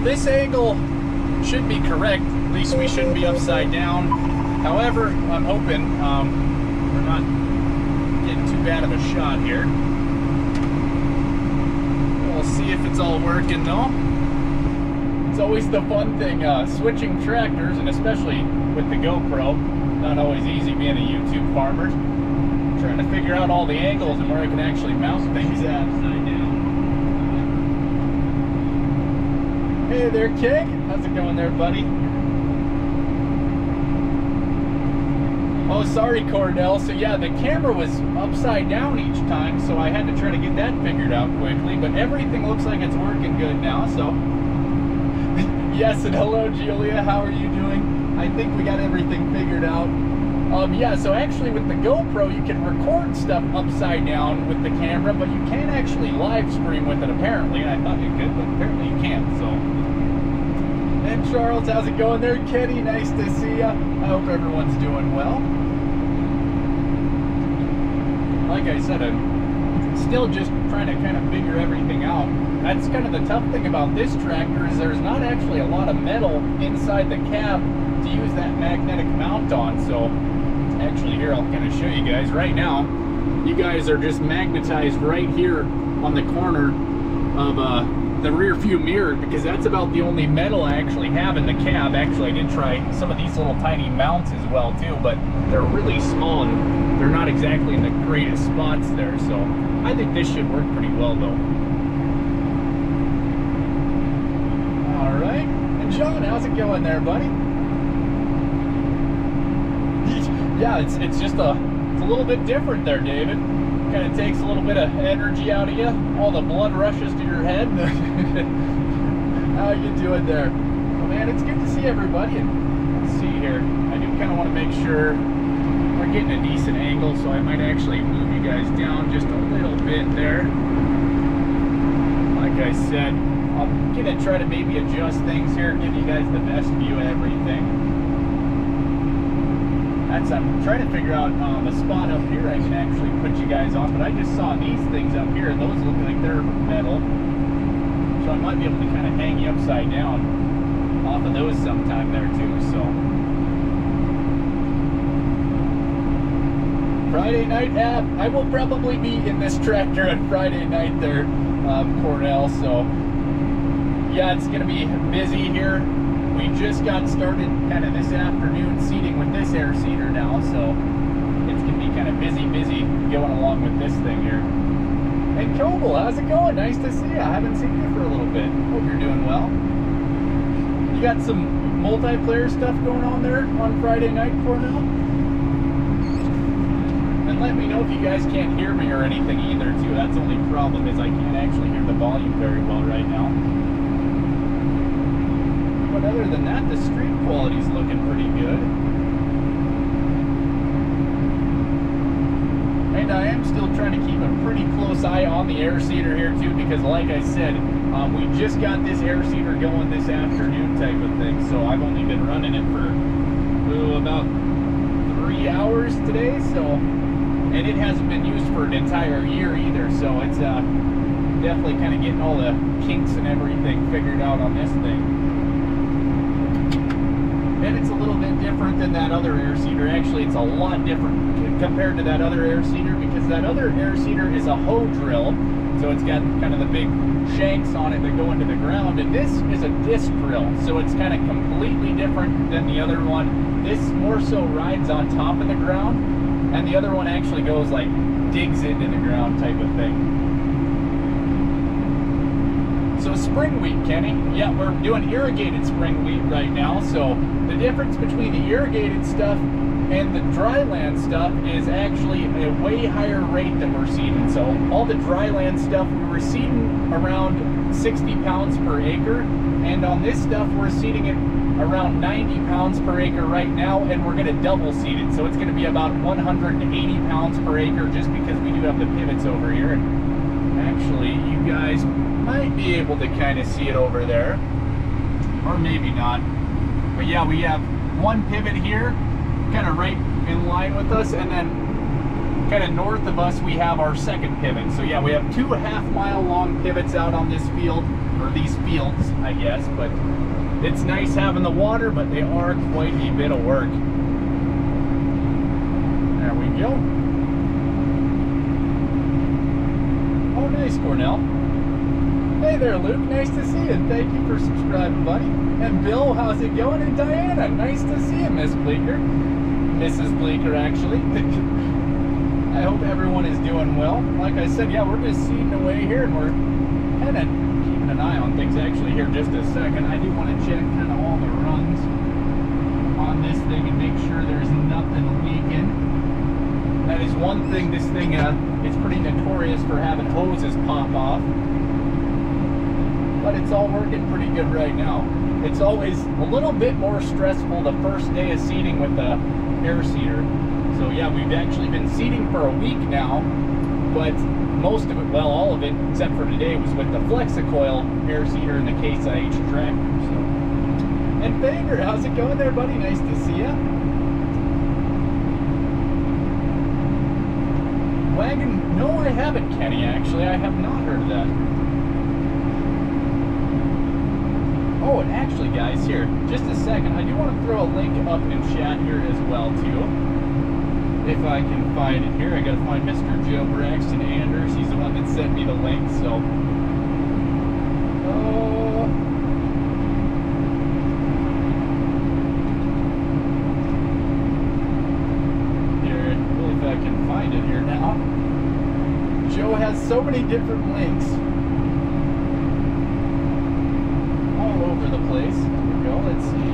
this angle should be correct. At least we shouldn't be upside down. However, I'm hoping we're not getting too bad of a shot here. We'll see if it's all working though. It's always the fun thing, switching tractors, and especially with the GoPro. Not always easy being a YouTube farmer. Trying to figure out all the angles and where I can actually mount things at. Hey there, Kig. How's it going there, buddy? Oh, sorry, Cordell. So yeah, the camera was upside down each time, so I had to try to get that figured out quickly, but everything looks like it's working good now, so. Yes, and hello, Julia. How are you doing? I think we got everything figured out. Yeah, so actually with the GoPro, you can record stuff upside down with the camera, but you can't actually live stream with it apparently. I thought you could, but apparently you can't, so. And Charles, how's it going there? Kenny, nice to see ya. I hope everyone's doing well. Like I said, I'm still just trying to kind of figure everything out. That's kind of the tough thing about this tractor is there's not actually a lot of metal inside the cab to use that magnetic mount on, so actually here I'll kind of show you guys right now. You guys are just magnetized right here on the corner of the rear view mirror, because that's about the only metal I actually have in the cab. Actually, I did try some of these little tiny mounts as well too, but they're really small and they're not exactly in the greatest spots there, so I think this should work pretty well though. All right, and John, how's it going there, buddy? Yeah, it's just it's a little bit different there, David. Kind of takes a little bit of energy out of you. All the blood rushes to your head. How you doing there? Well, man, it's good to see everybody. And let's see here. I do kind of want to make sure we're getting a decent angle, so I might actually move you guys down just a little bit there. Like I said, I'm gonna try to maybe adjust things here, give you guys the best view of everything. I'm trying to figure out a spot up here I can actually put you guys on, but I just saw these things up here, and those look like they're metal. So I might be able to kind of hang you upside down off of those sometime there too, so. Friday night, I will probably be in this tractor on Friday night there, Cornell, so. Yeah, it's gonna be busy here. We just got started kind of this afternoon seeding with this air seeder now, so it's going to be kind of busy going along with this thing here. Hey, Coble, how's it going? Nice to see you. I haven't seen you for a little bit. Hope you're doing well. You got some multiplayer stuff going on there on Friday night, Cornell? And let me know if you guys can't hear me or anything either, too. That's the only problem is I can't actually hear the volume very well right now. But other than that, the stream quality's looking pretty good. And I am still trying to keep a pretty close eye on the air seeder here too, because like I said, we just got this air seeder going this afternoon type of thing, so I've only been running it for about 3 hours today, so, and it hasn't been used for an entire year either, so it's definitely kind of getting all the kinks and everything figured out on this thing. And it's a little bit different than that other air seeder. Actually, it's a lot different compared to that other air seeder, because that other air seeder is a hoe drill, so it's got kind of the big shanks on it that go into the ground, and this is a disc drill, so it's kind of completely different than the other one. This more so rides on top of the ground, and the other one actually goes like digs into the ground type of thing. So spring wheat, Kenny. Yeah, we're doing irrigated spring wheat right now. So the difference between the irrigated stuff and the dry land stuff is actually a way higher rate than we're seeding. So all the dry land stuff, we were seeding around 60 pounds per acre. And on this stuff, we're seeding it around 90 pounds per acre right now, and we're going to double seed it. So it's going to be about 180 pounds per acre, just because we do have the pivots over here. And actually, you guys might be able to kind of see it over there, or maybe not, but yeah, we have one pivot here kind of right in line with us, and then kind of north of us, we have our second pivot. So yeah, we have 2 half-mile long pivots out on this field, or these fields, I guess. But it's nice having the water, but they are quite a bit of work. There we go. Oh, nice, Cornell. Hey there, Luke. Nice to see you. Thank you for subscribing, buddy. And Bill, how's it going? And Diana, nice to see you, Miss Bleeker. Mrs. Bleeker, actually. I hope everyone is doing well. Like I said, yeah, we're just seeding away here, and we're kind of keeping an eye on things. Actually, here, just a second, I do want to check kind of all the runs on this thing and make sure there's nothing leaking. That is one thing. This thing, it's pretty notorious for having hoses pop off. But it's all working pretty good right now. It's always a little bit more stressful the first day of seeding with the air seeder. So yeah, we've actually been seeding for a week now, but most of it, well, all of it, except for today, was with the Flexicoil air seeder and the Case IH tractor. So. And Banger, how's it going there, buddy? Nice to see ya. Wagon, no, I haven't, Kenny, actually. I have not heard of that. Oh, and actually, guys, here, just a second, I do want to throw a link up in chat here as well, too. If I can find it here. I gotta find Mr. Joe Braxton Anders. He's the one that sent me the link, so. Here, well, if I can find it here now. Joe has so many different links. All over the place. Here we go, let's see.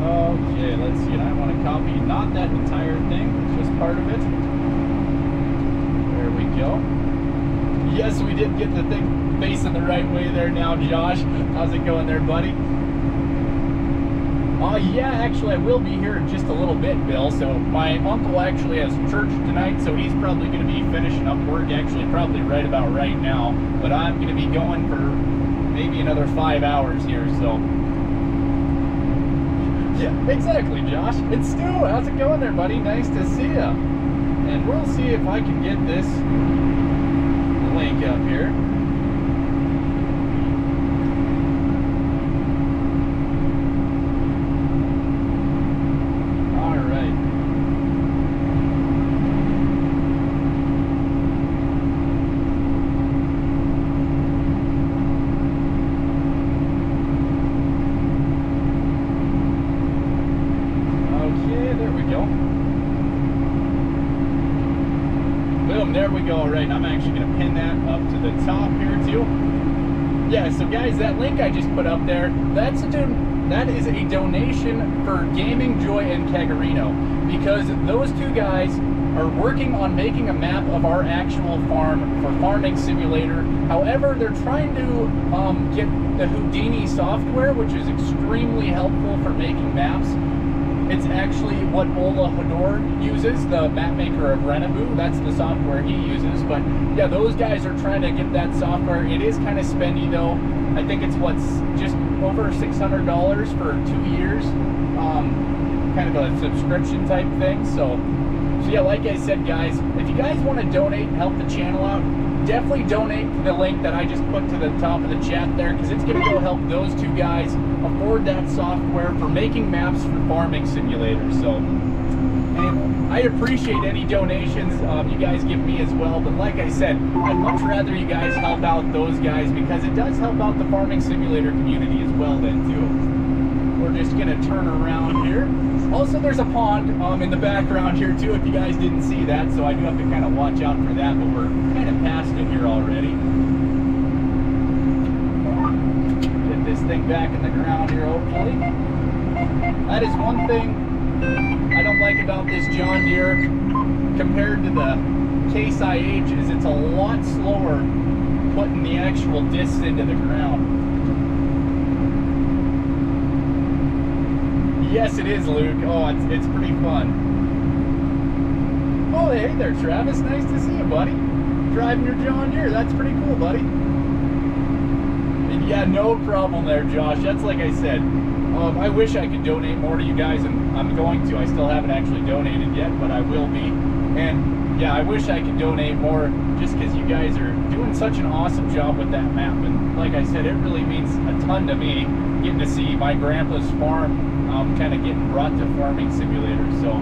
Okay, let's see. I want to copy not that entire thing, just part of it. There we go. Yes, we did get the thing facing the right way there now, Josh. How's it going there, buddy? Yeah, actually, I will be here in just a little bit, Bill. So my uncle actually has church tonight, so he's probably going to be finishing up work, actually probably right about right now. But I'm going to be going for maybe another 5 hours here, so. Yeah, exactly, Josh. It's Stu. How's it going there, buddy? Nice to see ya. And we'll see if I can get this link up here. All right. Boom, there we go. All right, I'm actually going to pin that up to the top here too. Yeah, so guys, that link I just put up there, that is a donation for Gaming Joy and Cagarino, because those two guys are working on making a map of our actual farm for Farming Simulator. However, they're trying to get the Houdini software, which is extremely helpful for making maps. It's actually what Ola Hodor uses, the map maker of Renabu. That's the software he uses. But yeah, those guys are trying to get that software. It is kind of spendy though. I think it's what's just over $600 for 2 years. Kind of a subscription type thing. So yeah, like I said, guys, if you guys want to donate and help the channel out, definitely donate to the link that I just put to the top of the chat there, because it's going to go help those two guys afford that software for making maps for Farming Simulator. So, and I appreciate any donations you guys give me as well, but like I said, I'd much rather you guys help out those guys, because it does help out the Farming Simulator community as well then too. We're just going to turn around here. Also, there's a pond in the background here too, if you guys didn't see that, so I do have to kind of watch out for that, but we're kind of past it here already. Get this thing back in the ground here, hopefully. That is one thing I don't like about this John Deere compared to the Case IH, is it's a lot slower putting the actual discs into the ground. Yes, it is, Luke. Oh, it's pretty fun. Oh, hey there, Travis. Nice to see you, buddy. Driving your John Deere. That's pretty cool, buddy. And Yeah, no problem there, Josh. That's like I said. I wish I could donate more to you guys, and I'm going to. I still haven't actually donated yet, but I will be. And yeah, I wish I could donate more just because you guys are doing such an awesome job with that map. And like I said, it really means a ton to me getting to see my grandpa's farm kind of getting brought to Farming Simulator. So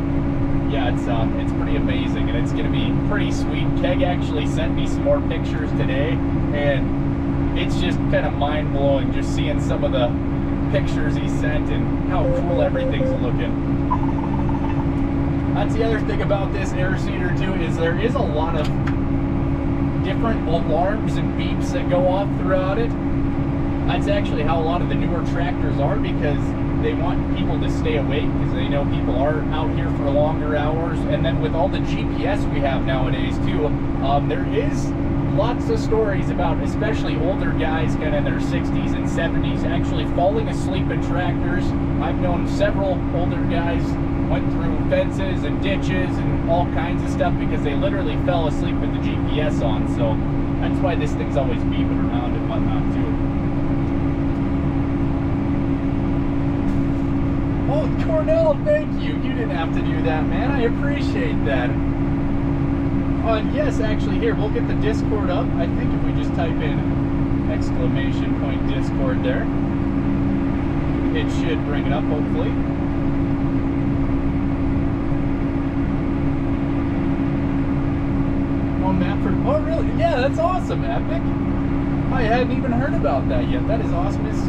yeah, it's pretty amazing, and it's going to be pretty sweet. Keg actually sent me some more pictures today, and it's just kind of mind-blowing just seeing some of the pictures he sent and how cool everything's looking. That's the other thing about this air seeder too, is there is a lot of different alarms and beeps that go off throughout it. That's actually how a lot of the newer tractors are, because they want people to stay awake, because they know people are out here for longer hours. And then with all the GPS we have nowadays too, there is lots of stories about especially older guys kind of in their 60s and 70s actually falling asleep in tractors. I've known several older guys went through fences and ditches and all kinds of stuff because they literally fell asleep with the GPS on. So that's why this thing's always beeping around and whatnot too. Oh, Cornell, thank you. You didn't have to do that, man. I appreciate that. And yes, actually, here, we'll get the Discord up. I think if we just type in !Discord there, it should bring it up, hopefully. One map for... Oh, really? Yeah, that's awesome, Epic. I hadn't even heard about that yet. That is awesome as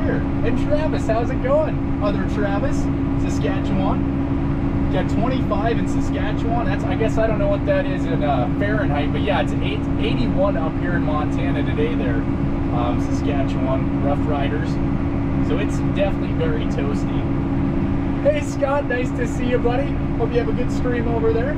here. And Travis, how's it going? Other Travis, Saskatchewan. Got 25 in Saskatchewan. That's, I guess I don't know what that is in Fahrenheit, but yeah, it's 81 up here in Montana today there. Saskatchewan Rough Riders. So it's definitely very toasty. Hey Scott, nice to see you, buddy. Hope you have a good stream over there.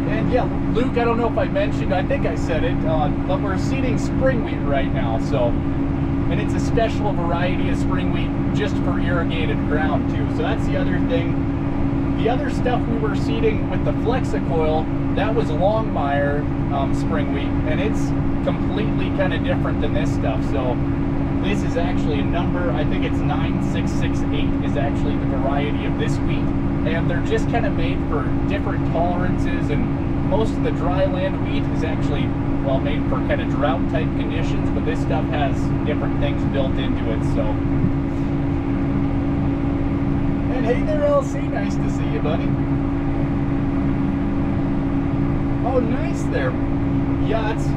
And yeah, Luke, I don't know if I mentioned, I think I said it, but we're seeding spring wheat right now, so, and it's a special variety of spring wheat just for irrigated ground too. So that's the other thing. The other stuff we were seeding with the Flexicoil, that was Longmire spring wheat, and it's completely kind of different than this stuff. So this is actually a number, I think it's 9668 is actually the variety of this wheat, and they're just kind of made for different tolerances. And most of the dry land wheat is actually, well, made for kind of drought type conditions, but this stuff has different things built into it. So, and hey there, LC, nice to see you, buddy. Oh, nice there. Yeah, it's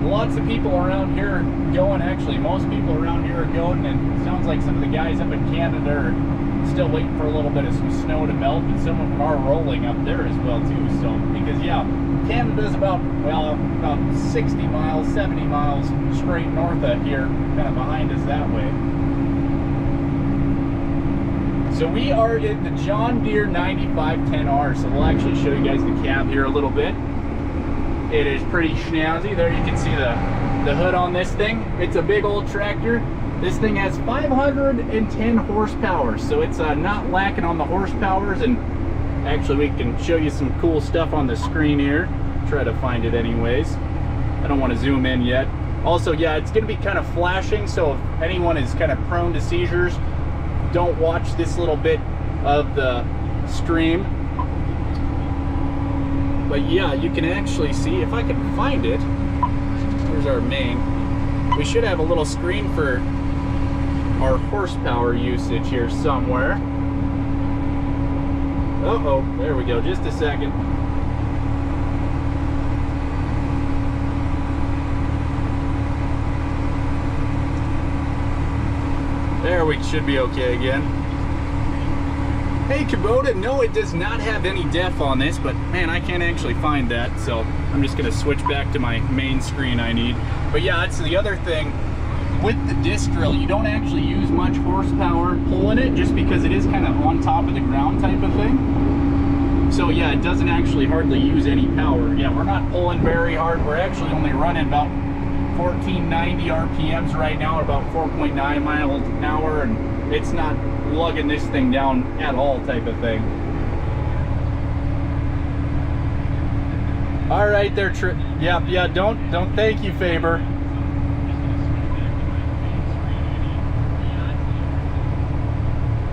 lots of people around here going. Actually, most people around here are going, and it sounds like some of the guys up in Canada are still waiting for a little bit of some snow to melt, but some of them are rolling up there as well too. So, because yeah, Canada's about, well, about 60 miles, 70 miles straight north of here, kind of behind us that way. So we are in the John Deere 9510R. So we'll actually show you guys the cab here a little bit. It is pretty snazzy. There you can see the hood on this thing. It's a big old tractor. This thing has 510 horsepower, so it's not lacking on the horsepowers. And actually we can show you some cool stuff on the screen here. Try to find it anyways. I don't want to zoom in yet. Also, yeah, it's going to be kind of flashing, so if anyone is kind of prone to seizures, don't watch this little bit of the stream. But yeah, you can actually see, if I can find it, here's our main. We should have a little screen for our horsepower usage here somewhere. Uh-oh, there we go, just a second. There, we should be okay again. Hey Kubota, no, it does not have any def on this, but man, I can't actually find that, so I'm just gonna switch back to my main screen I need. But yeah, that's the other thing. With the disc drill, you don't actually use much horsepower pulling it, just because it is kind of on top of the ground type of thing. So yeah, it doesn't actually hardly use any power. Yeah, we're not pulling very hard. We're actually only running about 1490 RPMs right now, or about 4.9 miles an hour, and it's not lugging this thing down at all type of thing. All right, there. Yeah. Don't thank you, Faber.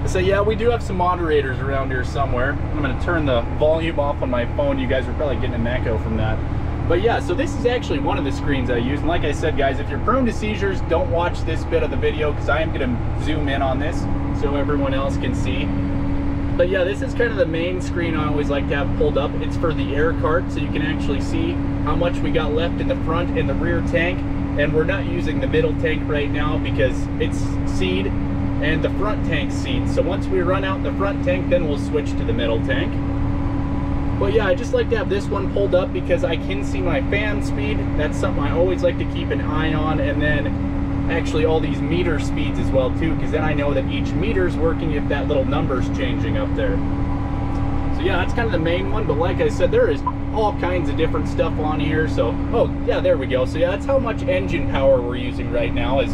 So yeah, we do have some moderators around here somewhere. I'm gonna turn the volume off on my phone. You guys are probably getting an echo from that. But yeah, so this is actually one of the screens I use. And like I said, guys, if you're prone to seizures, don't watch this bit of the video because I am gonna zoom in on this so everyone else can see. But yeah, this is kind of the main screen I always like to have pulled up. It's for the air cart, so you can actually see how much we got left in the front and the rear tank. And we're not using the middle tank right now because it's seed and the front tank's seed. So once we run out the front tank, then we'll switch to the middle tank. But yeah, I just like to have this one pulled up because I can see my fan speed. That's something I always like to keep an eye on. And then actually all these meter speeds as well too, because then I know that each meter's working if that little number's changing up there. So yeah, that's kind of the main one. But like I said, there is all kinds of different stuff on here. So, oh yeah, there we go. So yeah, that's how much engine power we're using right now is,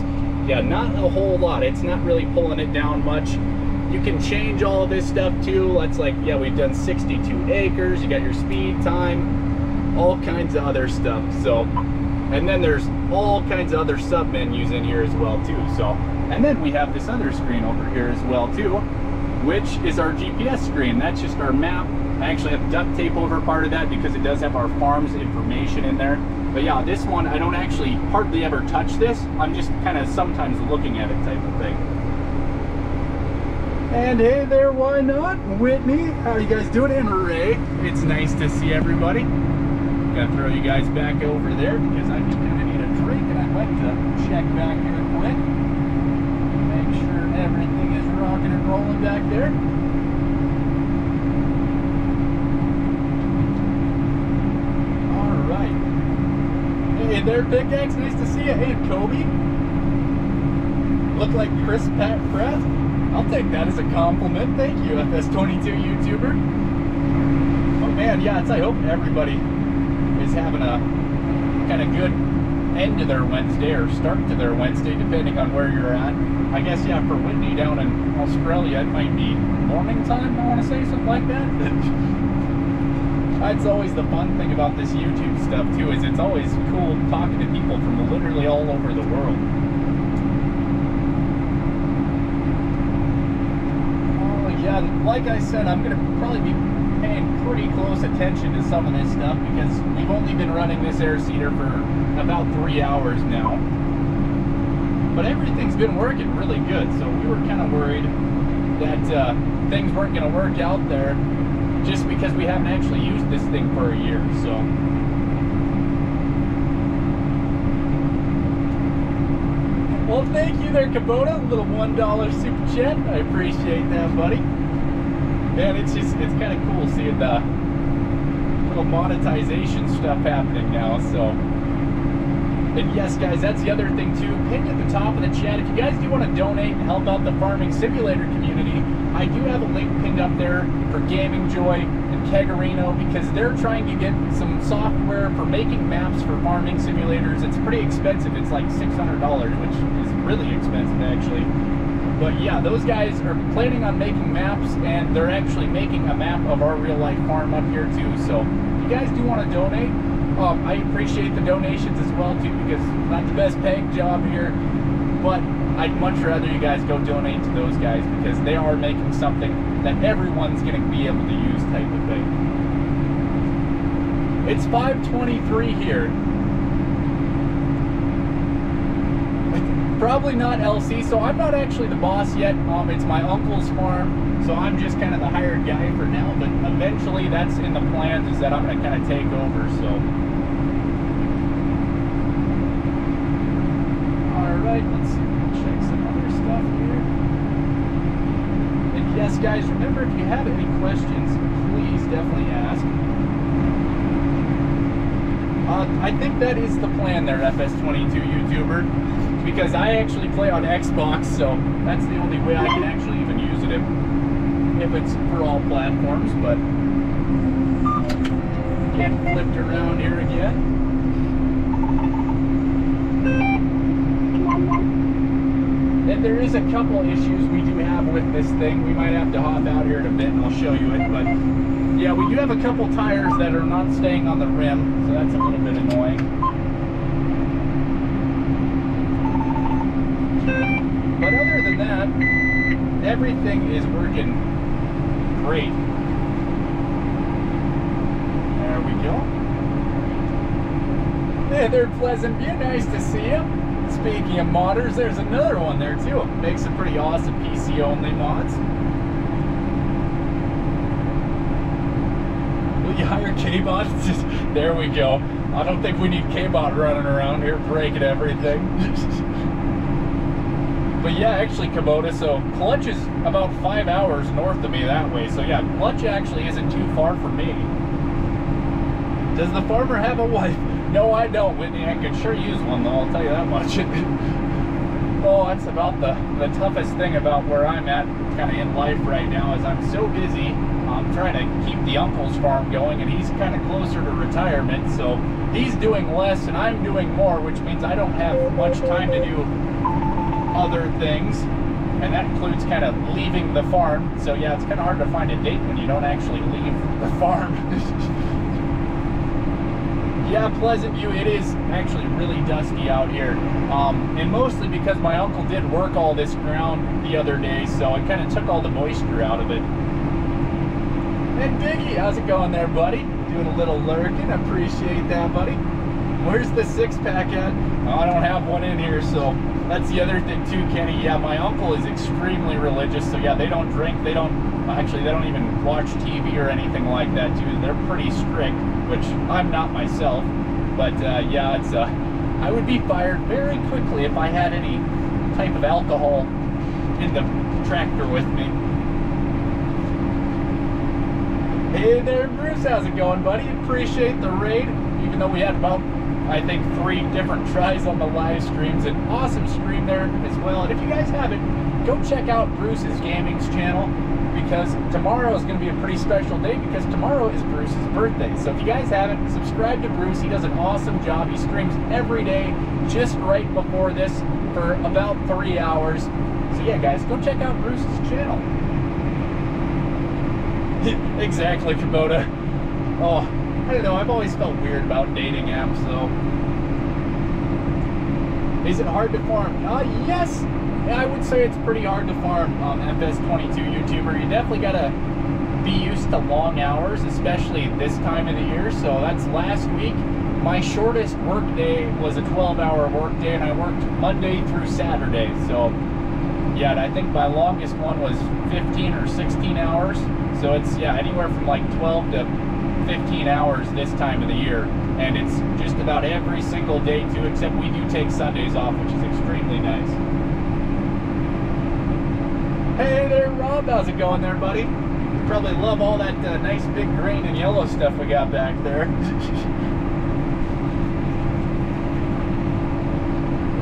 yeah, not a whole lot. It's not really pulling it down much. You can change all of this stuff too. That's like, yeah, we've done 62 acres. You got your speed, time, all kinds of other stuff. So, and then there's all kinds of other sub menus in here as well too. So, and then we have this other screen over here as well too, which is our GPS screen. That's just our map. I actually have duct tape over part of that because it does have our farm's information in there. But yeah, this one, I don't actually hardly ever touch this. I'm just kind of sometimes looking at it type of thing. And hey there, why not? Whitney, how you guys doing? And Ray, it's nice to see everybody. Gonna throw you guys back over there because I just kind of need a drink and I'd like to check back here quick. Make sure everything is rocking and rolling back there. Hey there, Pickaxe, nice to see you. Hey, Kobe. Look like Chris Pat Pratt. I'll take that as a compliment. Thank you, FS22 YouTuber. Oh man, yeah, I hope everybody is having a kind of good end to their Wednesday or start to their Wednesday, depending on where you're at. I guess, yeah, for Whitney down in Australia, it might be morning time, I want to say, something like that. That's always the fun thing about this YouTube stuff too, is it's always cool talking to people from literally all over the world. Oh yeah, like I said, I'm gonna probably be paying pretty close attention to some of this stuff because we've only been running this air seeder for about 3 hours now. But everything's been working really good, so we were kind of worried that things weren't gonna work out there just because we haven't actually used this thing for a year, so. Well, thank you there, Kubota, a little $1 super chat. I appreciate that, buddy. Man, it's kind of cool seeing the little monetization stuff happening now, so. And yes, guys, that's the other thing too. Pinned at the top of the chat, if you guys do want to donate and help out the farming simulator community, I do have a link pinned up there for Gaming Joy and Kegarino because they're trying to get some software for making maps for farming simulators. It's pretty expensive. It's like $600, which is really expensive actually. But yeah, those guys are planning on making maps and they're actually making a map of our real life farm up here too. So if you guys do want to donate, I appreciate the donations as well too because it's not the best paying job here, but I'd much rather you guys go donate to those guys because they are making something that everyone's going to be able to use type of thing. It's 5:23 here. Probably not LC, so I'm not actually the boss yet. It's my uncle's farm, so I'm just kind of the hired guy for now, but eventually that's in the plans is that I'm going to kind of take over, so. Alright, let's see, we'll check some other stuff here. And yes, guys, remember if you have any questions, please definitely ask. I think that is the plan there, FS22 YouTuber, because I actually play on Xbox, so that's the only way I can actually even use it if it's for all platforms, but get flipped around here again. And there is a couple issues we do have with this thing. We might have to hop out here in a bit and I'll show you it. But yeah, we do have a couple tires that are not staying on the rim, so that's a little bit annoying. But other than that, everything is working great. There we go. Hey there, Pleasant View. Nice to see you. Speaking of modders, there's another one there too. Makes some pretty awesome PC-only mods. Will you hire K-Bot? There we go. I don't think we need K-Bot running around here breaking everything. But yeah, actually, Kubota, so Clutch is about 5 hours north of me that way. So yeah, Clutch actually isn't too far from me. Does the farmer have a wife? No, I don't, Whitney. I could sure use one, though. I'll tell you that much. Oh, that's about the toughest thing about where I'm at kind of in life right now is I'm so busy. I'm trying to keep the uncle's farm going, and he's kind of closer to retirement. So he's doing less, and I'm doing more, which means I don't have much time to do other things. And that includes kind of leaving the farm. So yeah, it's kind of hard to find a date when you don't actually leave the farm. Yeah, Pleasant View, it is actually really dusky out here. And mostly because my uncle did work all this ground the other day, so it kind of took all the moisture out of it. And Diggy, how's it going there, buddy? Doing a little lurking, appreciate that, buddy. Where's the six-pack at? Oh, I don't have one in here, so that's the other thing too, Kenny. Yeah, my uncle is extremely religious, so yeah, they don't drink, they don't even watch TV or anything like that too. They're pretty strict, which I'm not myself. But yeah, it's I would be fired very quickly if I had any type of alcohol in the tractor with me. Hey there, Bruce, how's it going, buddy? Appreciate the raid, even though we had about, I think, 3 different tries on the live streams. An awesome stream there as well. And if you guys haven't, go check out Bruce's Gaming's channel, because tomorrow is going to be a pretty special day, because tomorrow is Bruce's birthday. So if you guys haven't, subscribe to Bruce. He does an awesome job. He streams every day just right before this for about 3 hours. So yeah, guys, go check out Bruce's channel. Exactly, Kubota. Oh, I don't know, I've always felt weird about dating apps, though. Is it hard to farm? Yes! Yeah, I would say it's pretty hard to farm, FS22 YouTuber. You definitely gotta be used to long hours, especially this time of the year. So that's last week. My shortest work day was a 12-hour work day, and I worked Monday through Saturday. So yeah, I think my longest one was 15 or 16 hours. So it's, yeah, anywhere from like 12 to 15 hours this time of the year. And it's just about every single day too, except we do take Sundays off, which is extremely nice. Hey there, Rob. How's it going there, buddy? You probably love all that nice big green and yellow stuff we got back there.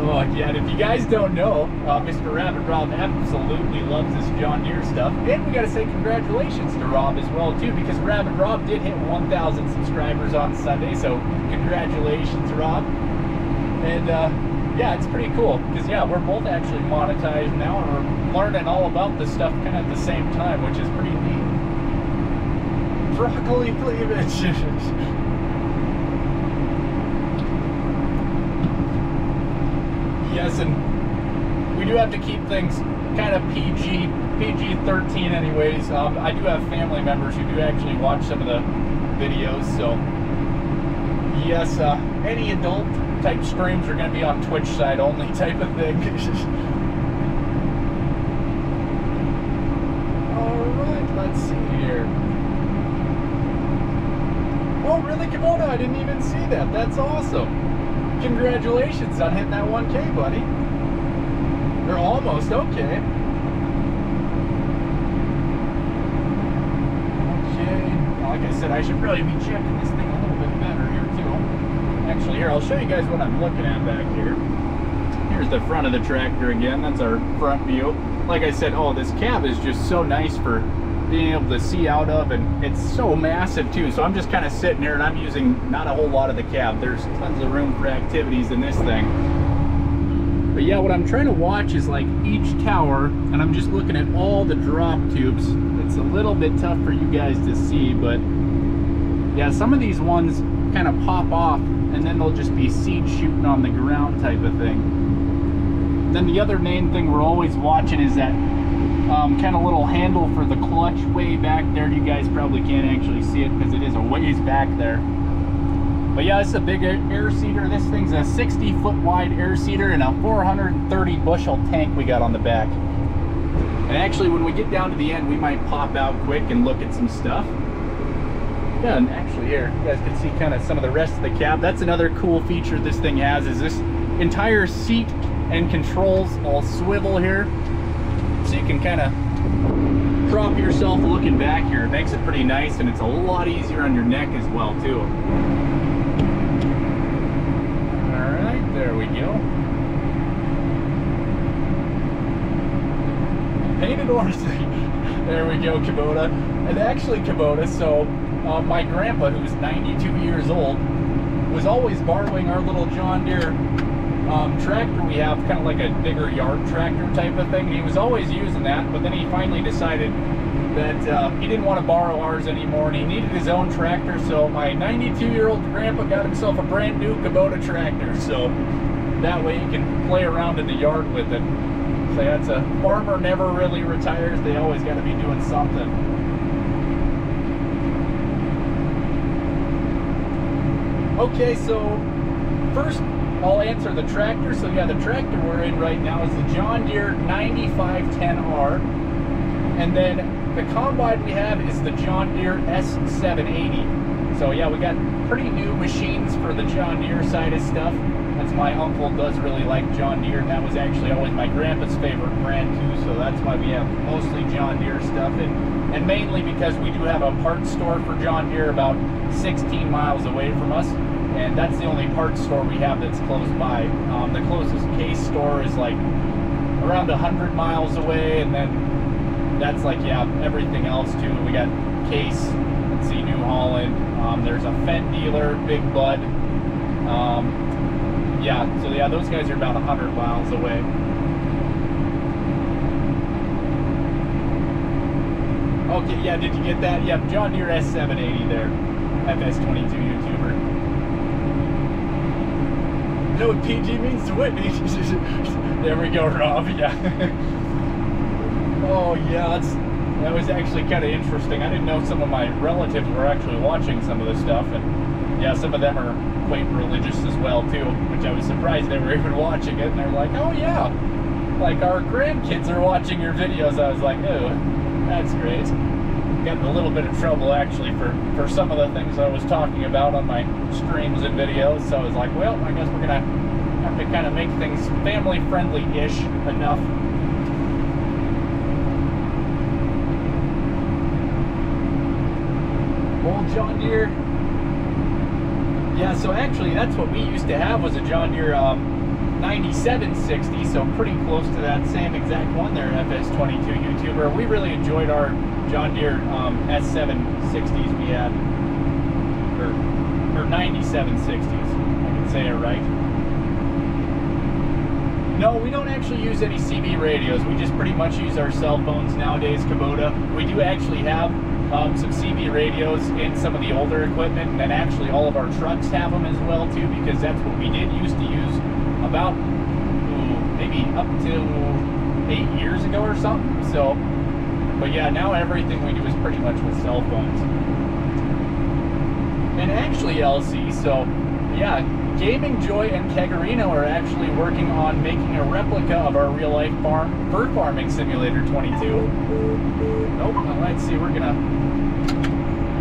Oh, yeah, and if you guys don't know, Mr. Rabbit Rob absolutely loves this John Deere stuff. And we got to say congratulations to Rob as well, too, because Rabbit Rob did hit 1,000 subscribers on Sunday, so congratulations, Rob. And, yeah, it's pretty cool, because, yeah, we're both actually monetized now, and we're learning all about this stuff kind of at the same time, which is pretty neat. Broccoli cleavage. Yes, and we do have to keep things kind of PG-13 anyways. I do have family members who do actually watch some of the videos, so yes, any adult type streams are going to be on Twitch side only type of thing. Alright, let's see here. Oh really, Kimona? I didn't even see that. That's awesome. Congratulations on hitting that 1K, buddy. You're almost okay. Okay. Like I said, I should really be checking this thing a little bit better here, too. Actually, here, I'll show you guys what I'm looking at back here. Here's the front of the tractor again. That's our front view. Like I said, oh, this cab is just so nice for being able to see out of, and it's so massive too. So I'm just kind of sitting here and I'm using not a whole lot of the cab. There's tons of room for activities in this thing. But But yeah, what I'm trying to watch is like each tower, and I'm just looking at all the drop tubes. It's a little bit tough for you guys to see, but yeah, some of these ones kind of pop off and then they'll just be seed shooting on the ground type of thing. Then the other main thing we're always watching is that kind of little handle for the clutch way back there. You guys probably can't actually see it because it is a ways back there. But yeah, this is a big air seeder. This thing's a 60-foot wide air seeder and a 430 bushel tank we got on the back. And actually, when we get down to the end, we might pop out quick and look at some stuff. Yeah, and actually here, you guys can see kind of some of the rest of the cab. That's another cool feature this thing has, is this entire seat and controls all swivel here. So you can kind of prop yourself looking back here. It makes it pretty nice, and it's a lot easier on your neck as well, too. All right, there we go. Painted orange. There we go, Kubota. And actually, Kubota, so my grandpa, who's 92 years old, was always borrowing our little John Deere tractor we have, kind of like a bigger yard tractor type of thing. He was always using that, but then he finally decided that he didn't want to borrow ours anymore, and he needed his own tractor. So my 92-year-old grandpa got himself a brand new Kubota tractor, so that way he can play around in the yard with it. So that's a farmer never really retires. They always got to be doing something. Okay, so first I'll answer the tractor. So yeah, the tractor we're in right now is the John Deere 9510R. And then the combine we have is the John Deere S780. So yeah, we got pretty new machines for the John Deere side of stuff. That's my uncle does really like John Deere, and that was actually always my grandpa's favorite brand too. So that's why we have mostly John Deere stuff, and mainly because we do have a parts store for John Deere about 16 miles away from us. And that's the only parts store we have that's close by. The closest Case store is like around 100 miles away, and then that's like, yeah, everything else too. We got Case, let's see, New Holland. There's a Fendt dealer, Big Bud. Yeah, so yeah, those guys are about 100 miles away. Okay, yeah, did you get that? Yep, John Deere S780 there, FS22 YouTuber. You know what PG means to Whitney? There we go, Rob. Yeah. Oh yeah, that was actually kind of interesting. I didn't know some of my relatives were actually watching some of this stuff, and yeah, some of them are quite religious as well too, which I was surprised they were even watching it. And they're like, "Oh yeah, like our grandkids are watching your videos." I was like, "Oh, that's great." Got in a little bit of trouble actually for some of the things I was talking about on my streams and videos, so I was like, well, I guess we're gonna have to kind of make things family friendly-ish enough. Old John Deere. Yeah, so actually that's what we used to have, was a John Deere 9760, so pretty close to that same exact one there, FS22 YouTuber. We really enjoyed our John Deere S760s we had, or 9760s, I can say it right. No, we don't actually use any CB radios. We just pretty much use our cell phones nowadays, Kubota. We do actually have some CB radios in some of the older equipment, and actually all of our trucks have them as well too, because that's what we did used to use about maybe up to 8 years ago or something. So, but yeah, now everything we do is pretty much with cell phones. And actually, LC, so yeah, Gaming Joy and Kegarino are actually working on making a replica of our real-life bird farming simulator 22. Nope, let's see, we're gonna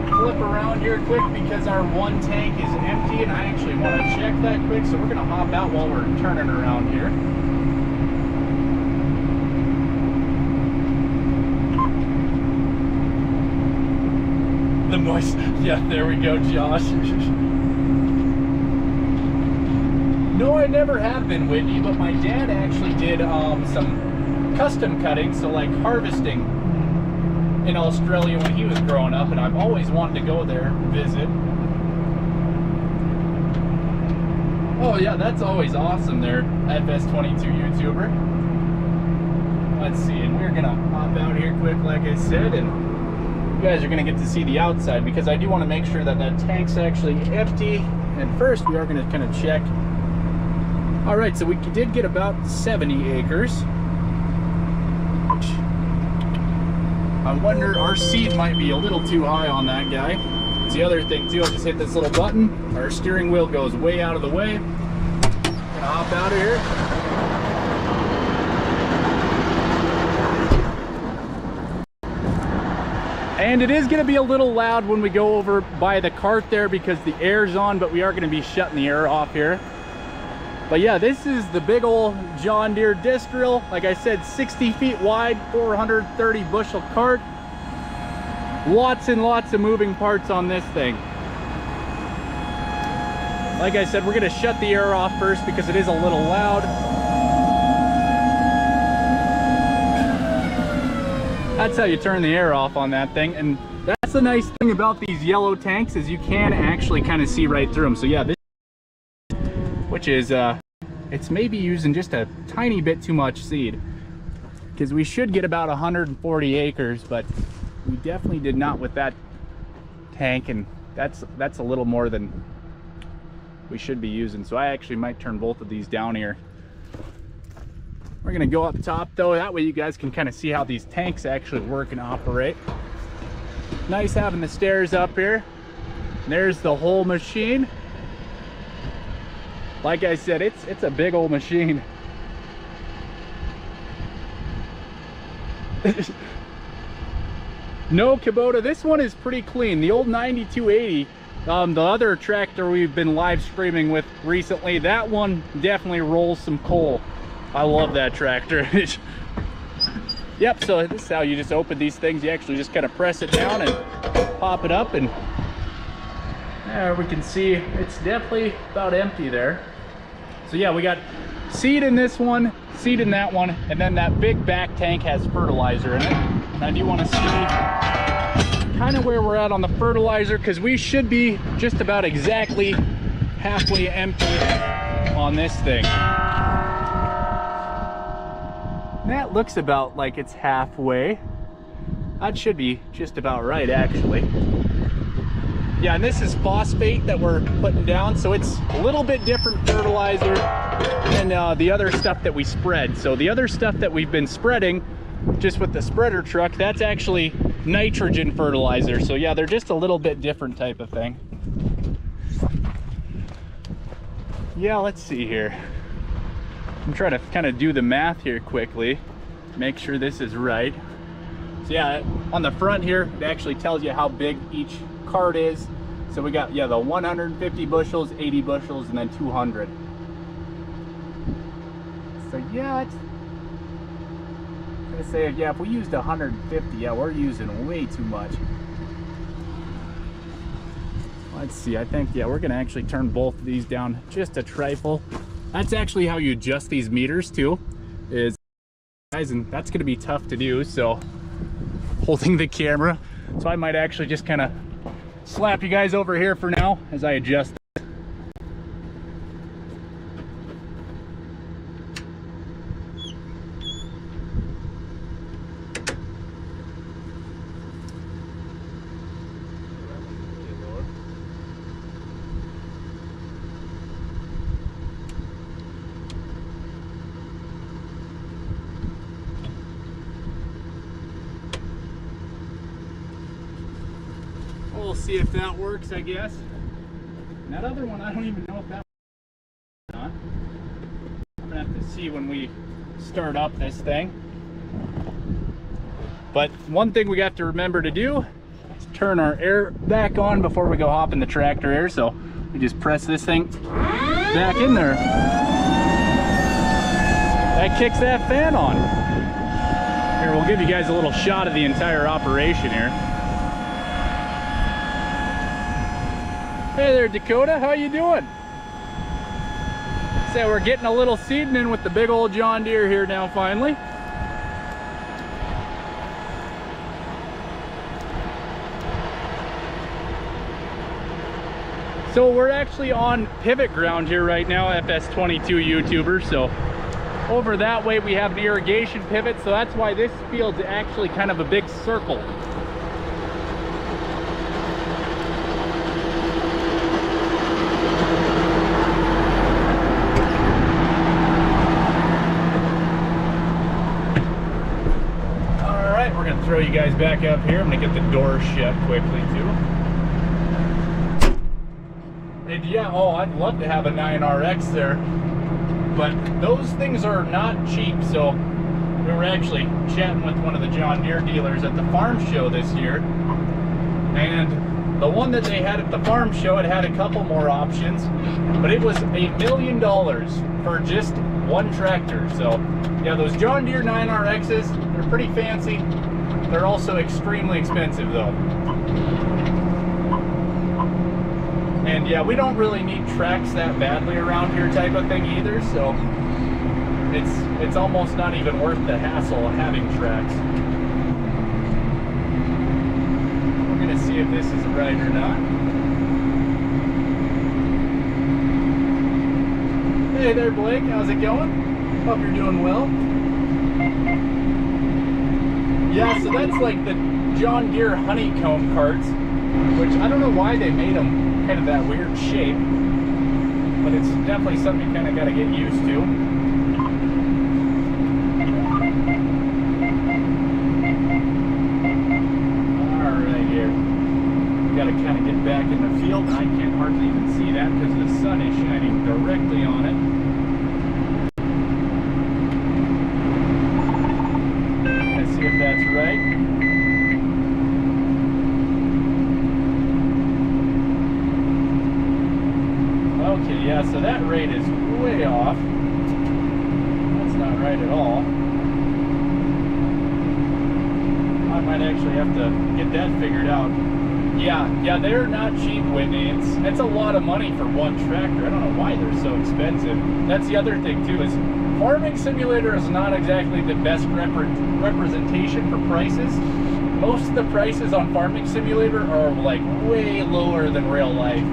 flip around here quick because our one tank is empty, and I actually want to check that quick, so we're gonna hop out while we're turning around here. The moist, yeah, there we go, Josh. No, I never have been, Whitney, but my dad actually did some custom cutting, so like harvesting in Australia when he was growing up, and I've always wanted to go there and visit. Oh yeah, that's always awesome there, FS22 YouTuber. Let's see, and we're gonna hop out here quick like I said, and you guys are gonna get to see the outside because I do want to make sure that that tank's actually empty. And first we are gonna kind of check. All right, so we did get about 70 acres. I wonder, our seed might be a little too high on that guy. It's the other thing too, I'll just hit this little button. Our steering wheel goes way out of the way. Gonna hop out of here. And it is gonna be a little loud when we go over by the cart there because the air's on, but we are gonna be shutting the air off here. But yeah, this is the big old John Deere disc drill. Like I said, 60 feet wide, 430 bushel cart. Lots and lots of moving parts on this thing. Like I said, we're gonna shut the air off first because it is a little loud. That's how you turn the air off on that thing. And that's the nice thing about these yellow tanks is you can actually kind of see right through them. So yeah, this, which is, it's maybe using just a tiny bit too much seed because we should get about 140 acres, but we definitely did not with that tank, and that's a little more than we should be using. So I actually might turn both of these down here. We're gonna go up top though, that way you guys can kind of see how these tanks actually work and operate. Nice having the stairs up here. There's the whole machine. Like I said, it's a big old machine. No Kubota. This one is pretty clean. The old 9280, the other tractor we've been live streaming with recently, that one definitely rolls some coal. I love that tractor. Yep, so this is how you just open these things. You actually just kind of press it down and pop it up, and there we can see it's definitely about empty there. So yeah, we got seed in this one, seed in that one, and then that big back tank has fertilizer in it. And I do want to see kind of where we're at on the fertilizer because we should be just about exactly halfway empty on this thing. That looks about like it's halfway. That should be just about right actually. Yeah, and this is phosphate that we're putting down, so it's a little bit different fertilizer than the other stuff that we spread. So the other stuff that we've been spreading just with the spreader truck, that's actually nitrogen fertilizer. So yeah, they're just a little bit different type of thing. Yeah, let's see here. I'm trying to kind of do the math here quickly, make sure this is right. So yeah, on the front here, it actually tells you how big each cart is. So we got, yeah, the 150 bushels, 80 bushels, and then 200. So yeah, it's, I'm gonna say, yeah, if we used 150, yeah, we're using way too much. Let's see, I think, yeah, we're gonna actually turn both of these down just a trifle. That's actually how you adjust these meters too, is, guys, and that's gonna be tough to do, so holding the camera. So I might actually just kind of slap you guys over here for now as I adjust. We'll see if that works, I guess. And that other one, I don't even know if that works or not. I'm gonna have to see when we start up this thing. But one thing we have to remember to do is turn our air back on before we go hop in the tractor air. So we just press this thing back in there. That kicks that fan on. Here, we'll give you guys a little shot of the entire operation here. Hey there, Dakota, how you doing? So we're getting a little seeding in with the big old John Deere here now finally. So we're actually on pivot ground here right now, FS22 YouTuber. So over that way we have the irrigation pivot, so that's why this field's actually kind of a big circle. Alright, we're gonna throw you guys back up here. I'm gonna get the door shut quickly too. And yeah, oh, I'd love to have a 9RX there, but those things are not cheap. So we were actually chatting with one of the John Deere dealers at the farm show this year, and the one that they had at the farm show, it had a couple more options, but it was $1 million for just one tractor. So yeah, those John Deere 9RXs, they're pretty fancy. They're also extremely expensive though. And yeah, we don't really need tracks that badly around here type of thing either, so it's almost not even worth the hassle of having tracks. We're gonna see if this is right or not. Hey there, Blake, how's it going? Hope you're doing well. Yeah, so that's like the John Deere honeycomb carts, which I don't know why they made them kind of that weird shape, but it's definitely something you kind of got to get used to. Alright, here we got to kind of get back in the field. I can't hardly even see that because the sun is shining directly on it. Let's see if that's right. Okay, yeah, so that rate is way off. That's not right at all. I might actually have to get that figured out. Yeah, they're not cheap, Whitney. It's a lot of money for one tractor. I don't know why they're so expensive. That's the other thing too, is Farming Simulator is not exactly the best representation for prices. Most of the prices on Farming Simulator are like way lower than real life.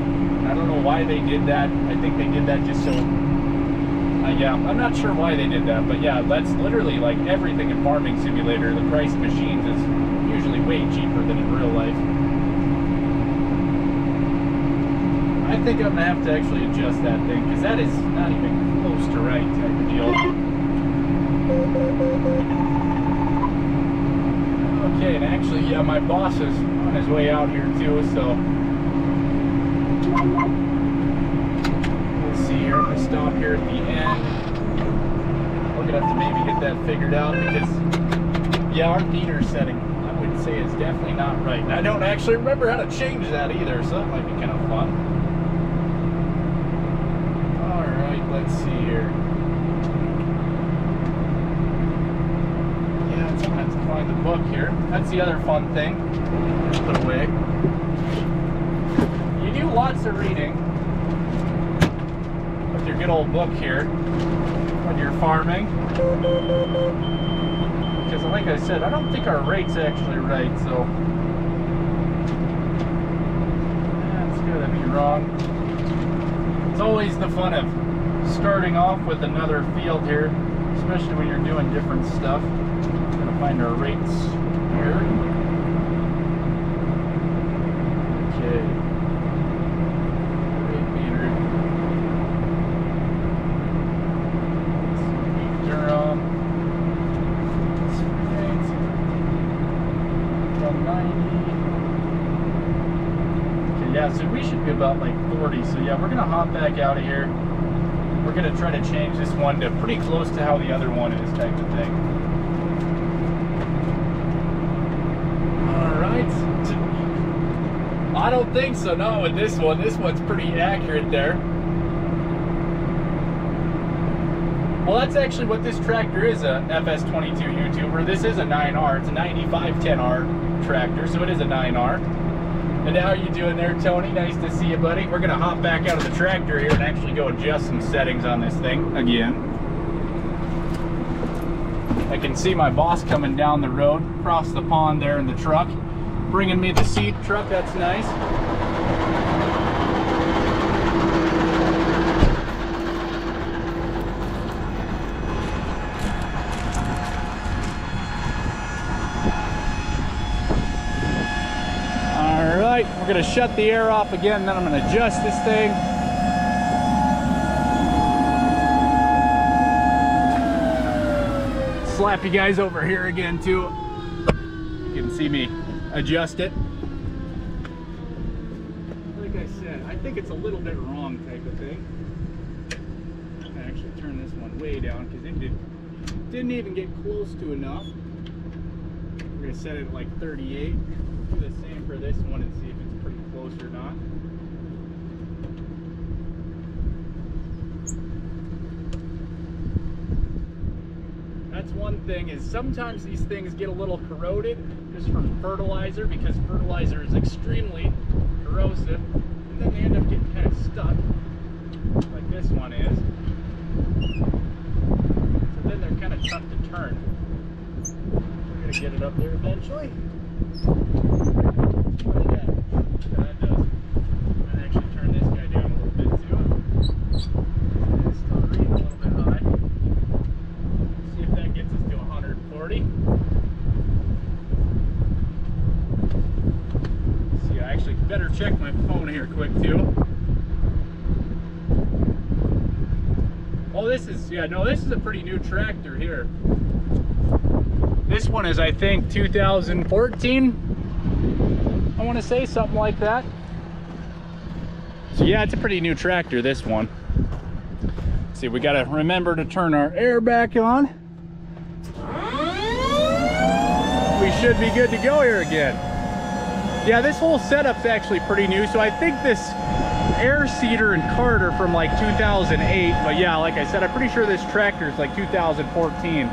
I don't know why they did that. I think they did that just so... yeah, I'm not sure why they did that, but yeah, that's literally like everything in Farming Simulator. The price of machines is usually way cheaper than in real life. I think I'm going to have to actually adjust that thing, because that is not even close to right type of deal. Okay, and actually, yeah, my boss is on his way out here too, so... We'll see here. I'm going to stop here at the end. We're going to have to maybe get that figured out because, yeah, our meter setting, I would say, is definitely not right. And I don't actually remember how to change that either, so that might be kind of fun. Alright, let's see here. Yeah, I'm going to have to find the book here. That's the other fun thing. Put away. You do lots of reading with your good old book here when you're farming, because like I said, I don't think our rate's actually right, so that's gonna be wrong. It's always the fun of starting off with another field here, especially when you're doing different stuff. I'm gonna find our rates here. Okay. Yeah, so we should be about like 40. So yeah, we're gonna hop back out of here. We're gonna try to change this one to pretty close to how the other one is type of thing. Alright. I don't think so, not with this one. This one's pretty accurate there. Well, that's actually what this tractor is, a FS22 YouTuber. This is a 9R. It's a 9510R tractor, so it is a 9R. And how are you doing there, Tony? Nice to see you, buddy. We're going to hop back out of the tractor here and actually go adjust some settings on this thing again. I can see my boss coming down the road, across the pond there in the truck, bringing me the seed truck. That's nice. We're gonna shut the air off again, then I'm gonna adjust this thing. Slap you guys over here again too. You can see me adjust it. Like I said, I think it's a little bit wrong type of thing. I'm gonna actually turn this one way down because it didn't even get close to enough. We're gonna set it at like 38. Do the same for this one and see if it's pretty close or not. That's one thing, is sometimes these things get a little corroded just from fertilizer, because fertilizer is extremely corrosive, and then they end up getting kind of stuck like this one is. So then they're kind of tough to turn. We're gonna get it up there eventually. That does. I'd actually turn this guy down a little bit too. It's still reading a little bit high. See if that gets us to 140. See, I actually better check my phone here quick too. Oh, this is, yeah, no, this is a pretty new tractor here. This one is, I think, 2014. I want to say something like that. So yeah, it's a pretty new tractor, this one. Let's see, we got to remember to turn our air back on. We should be good to go here again. Yeah, this whole setup's actually pretty new. So I think this air seeder and cart are from like 2008. But yeah, like I said, I'm pretty sure this tractor is like 2014.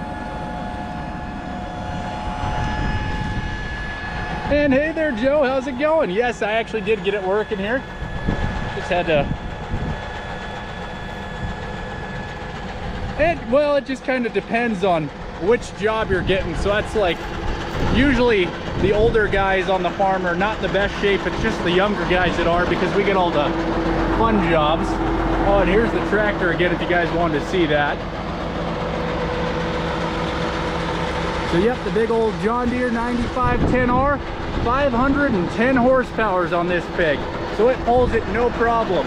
And hey there, Joe, how's it going? Yes, I actually did get it working here. Just had to... well, it just kind of depends on which job you're getting. So that's like, usually the older guys on the farm are not in the best shape. It's just the younger guys that are, because we get all the fun jobs. Oh, and here's the tractor again, if you guys wanted to see that. So yep, the big old John Deere 9510R, 510 horsepower on this pig. So it pulls it no problem.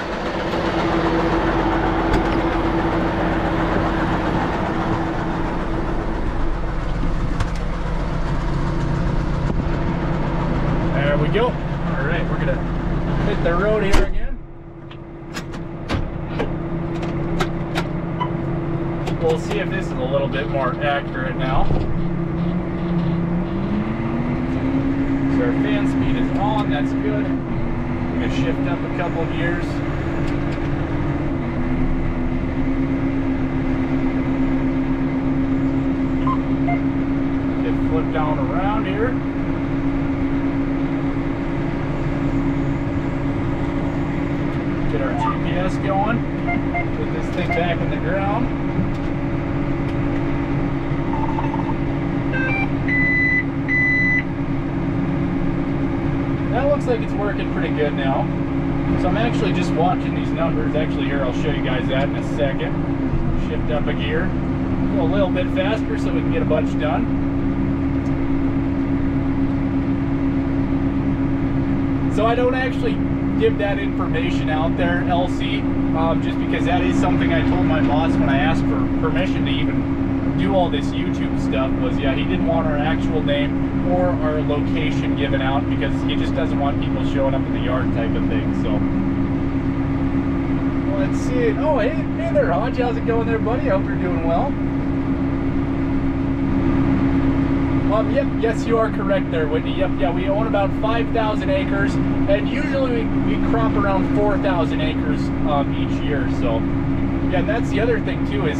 There we go. All right, we're gonna hit the road here again. We'll see if this is a little bit more accurate now. So our fan speed is on, that's good. I'm going to shift up a couple of gears. Get flip down around here. Get our GPS going. Put this thing back in the ground. That looks like it's working pretty good now. So I'm actually just watching these numbers. Actually, here, I'll show you guys that in a second. Shift up a gear. Go a little bit faster so we can get a bunch done. So I don't actually give that information out there, LC, just because that is something I told my boss when I asked for permission to even do all this YouTube stuff, was, yeah, he didn't want our actual name or our location given out, because he just doesn't want people showing up in the yard type of thing. So let's see. Oh, hey there, Hodge, how's it going there, buddy? I hope you're doing well. Yep, yes, you are correct there, Whitney. Yep, yeah, we own about 5,000 acres, and usually we crop around 4,000 acres each year. So yeah, and that's the other thing too, is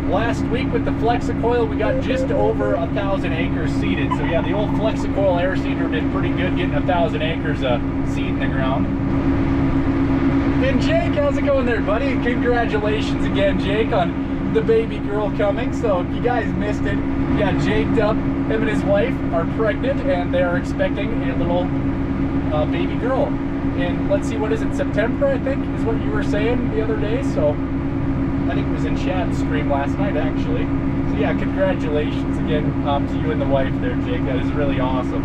last week with the Flexicoil, we got just over 1,000 acres seeded. So yeah, the old Flexicoil air seeder did pretty good getting 1,000 acres of seed in the ground. And Jake, how's it going there, buddy? Congratulations again, Jake, on the baby girl coming. So if you guys missed it, yeah, Jake up, him and his wife are pregnant, and they are expecting a little baby girl. And let's see, what is it, September, I think, is what you were saying the other day. So I think it was in Chad's stream last night, actually. So yeah, congratulations again to you and the wife there, Jake. That is really awesome.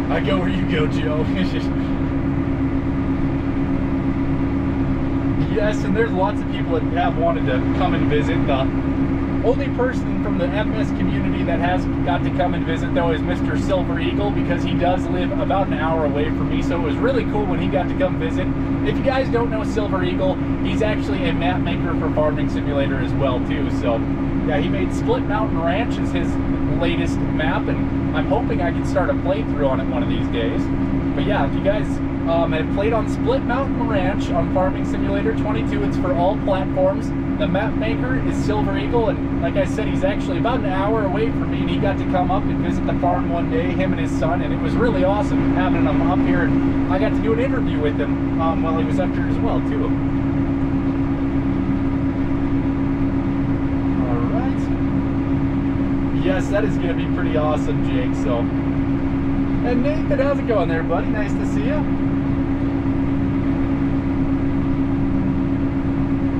I go where you go, Joe. Yes, and there's lots of people that have wanted to come and visit. The only person from the MS community that has got to come and visit, though, is Mr. Silver Eagle, because he does live about an hour away from me, so it was really cool when he got to come visit. If you guys don't know Silver Eagle, he's actually a map maker for Farming Simulator as well, too. So, yeah, he made Split Mountain Ranch as his latest map, and I'm hoping I can start a playthrough on it one of these days. But yeah, if you guys have played on Split Mountain Ranch on Farming Simulator 22, it's for all platforms. The map maker is Silver Eagle, and like I said, he's actually about an hour away from me, and he got to come up and visit the farm one day, him and his son, and it was really awesome having him up here, and I got to do an interview with him while he was up here as well, too. Alright. Yes, that is going to be pretty awesome, Jake, so. And Nathan, how's it going there, buddy? Nice to see you.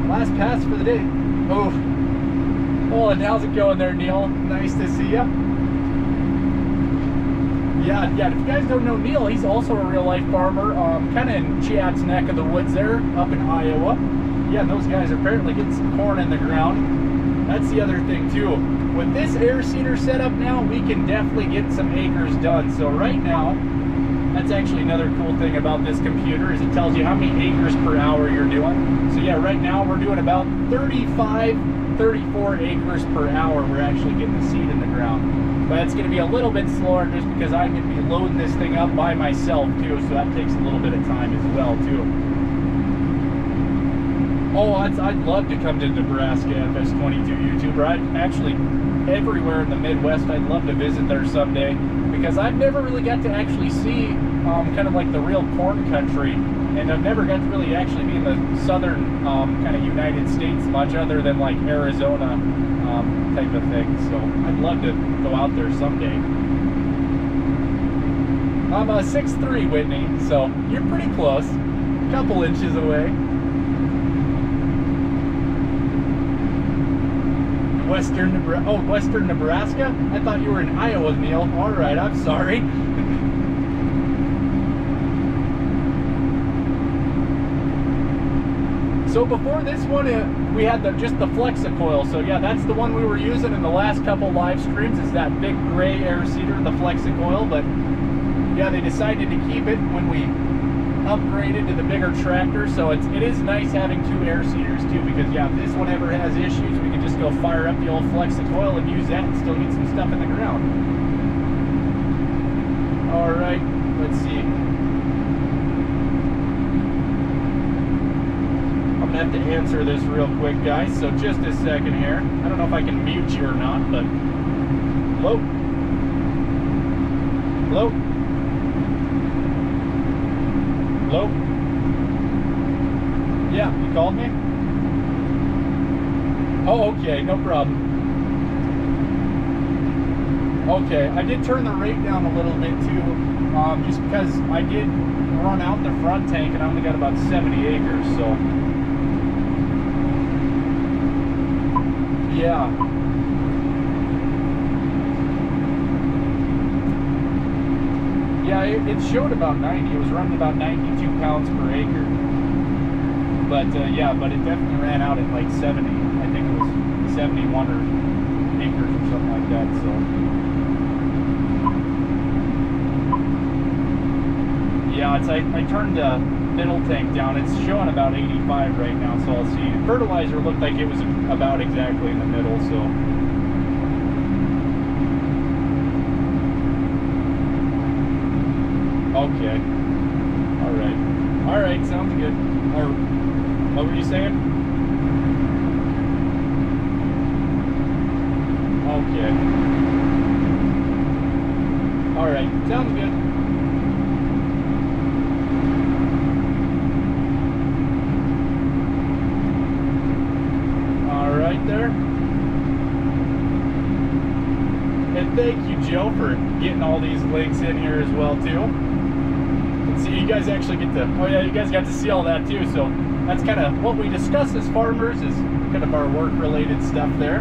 Last pass for the day. Oh, and how's it going there, Neil? Nice to see you. Yeah. If you guys don't know Neil, he's also a real-life farmer, kind of in Chad's neck of the woods there, up in Iowa. Yeah, and those guys are apparently getting some corn in the ground. That's the other thing too. With this air seeder setup now, we can definitely get some acres done. So right now, that's actually another cool thing about this computer, is it tells you how many acres per hour you're doing. So yeah, right now we're doing about 35, 34 acres per hour. We're actually getting the seed in the ground. But it's going to be a little bit slower just because I'm going to be loading this thing up by myself too, so that takes a little bit of time as well too. Oh, I'd love to come to Nebraska FS22 YouTuber. I'd actually, everywhere in the Midwest, I'd love to visit there someday, because I've never really got to actually see kind of like the real corn country, and I've never got to really actually be in the southern kind of United States much, other than like Arizona type of thing. So I'd love to go out there someday. I'm a 6'3", Whitney, so you're pretty close, a couple inches away. Western Nebraska? I thought you were in Iowa, Neil. All right, I'm sorry. So before this one, we had just the Flexicoil. So yeah, that's the one we were using in the last couple live streams, is that big gray air seeder, the Flexicoil. But yeah, they decided to keep it when we upgraded to the bigger tractor. So it is nice having two air seeders too, because yeah, if this one ever has issues, we can just go fire up the old Flexicoil and use that and still get some stuff in the ground. All right, let's see. I'm gonna have to answer this real quick, guys, so just a second here. I don't know if I can mute you or not, but hello? Hello? Hello? Yeah, you called me? Oh, okay, no problem. Okay, I did turn the rate down a little bit too, just because I did run out the front tank and I only got about 70 acres, so. Yeah. Yeah, it showed about 90. It was running about 92 pounds per acre. But yeah, but it definitely ran out at like 70. I think it was 71 acres or something like that. So yeah, it's I turned the middle tank down. It's showing about 85 right now. So I'll see. Fertilizer looked like it was about exactly in the middle. So. Okay. All right. Sounds good. Or what were you saying? Okay. All right. Sounds good. All right there. And thank you, Joe, for getting all these links in here as well too. See, you guys actually get to, oh yeah, you guys got to see all that too, so that's kind of what we discuss as farmers, is kind of our work related stuff there.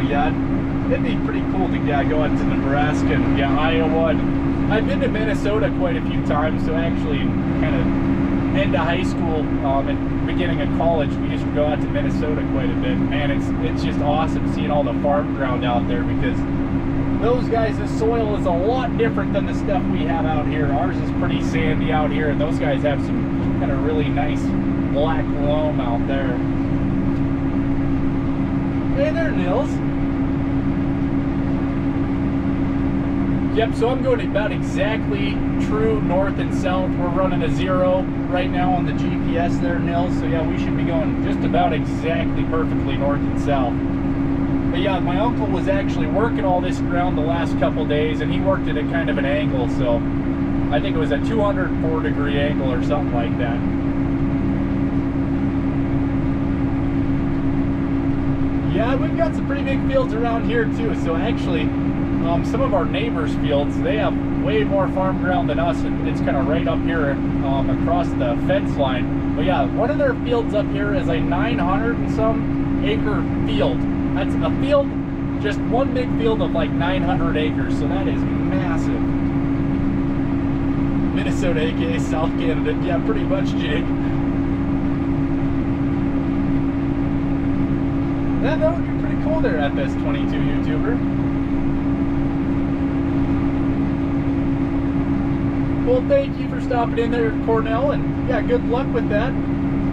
yeah, it'd be pretty cool to go out to Nebraska and Iowa. And I've been to Minnesota quite a few times, so actually kind of end of high school and beginning of college, we used to go out to Minnesota quite a bit. Man, it's just awesome seeing all the farm ground out there, because those guys, the soil is a lot different than the stuff we have out here. Ours is pretty sandy out here, and those guys have some kind of really nice black loam out there. Hey there, Nils. Yep, so I'm going about exactly true north and south. We're running a 0 right now on the GPS there, Nils. So yeah, we should be going just about exactly perfectly north and south. But yeah, my uncle was actually working all this ground the last couple days, and he worked at a kind of an angle, so I think it was a 204-degree angle or something like that. Yeah, we've got some pretty big fields around here too. So actually, some of our neighbors' fields, they have way more farm ground than us, and it's kind of right up here across the fence line. But yeah, one of their fields up here is a 900 and some acre field. That's a field, just one big field of like 900 acres, so that is massive. Minnesota, aka South Canada, yeah, pretty much, Jake. Yeah, that would be pretty cool there, FS22 YouTuber. Well, thank you for stopping in there, Cornell, and yeah, good luck with that.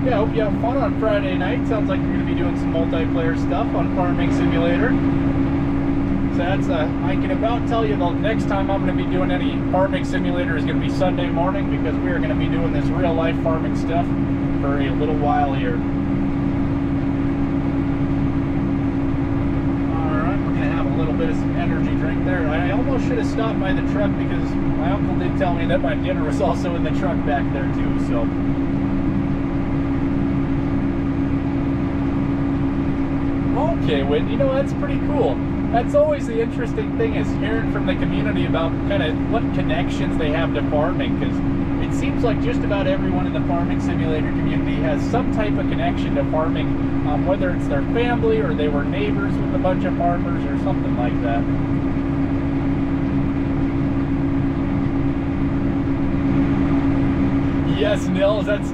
Yeah, I hope you have fun on Friday night. Sounds like you're going to be doing some multiplayer stuff on Farming Simulator. So that's, I can about tell you the next time I'm going to be doing any Farming Simulator is going to be Sunday morning, because we are going to be doing this real life farming stuff for a little while here. Alright, we're going to have a little bit of some energy drink there. I almost should have stopped by the truck, because my uncle did tell me that my dinner was also in the truck back there too, so... Okay, Whitney, you know, that's pretty cool. That's always the interesting thing, is hearing from the community about kind of what connections they have to farming, because it seems like just about everyone in the Farming Simulator community has some type of connection to farming, whether it's their family or they were neighbors with a bunch of farmers or something like that. Yes, Nils, that's,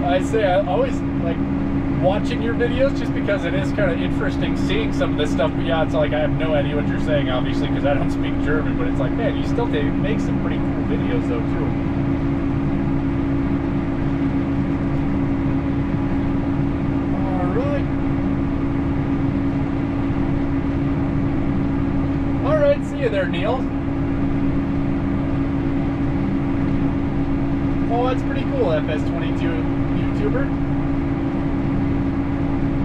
I always like watching your videos, just because it is kind of interesting seeing some of this stuff. But yeah, it's like I have no idea what you're saying, obviously, because I don't speak German, but it's like, man, you still make some pretty cool videos though too. Alright, see you there, Neil. Oh, that's pretty cool, FS22 YouTuber.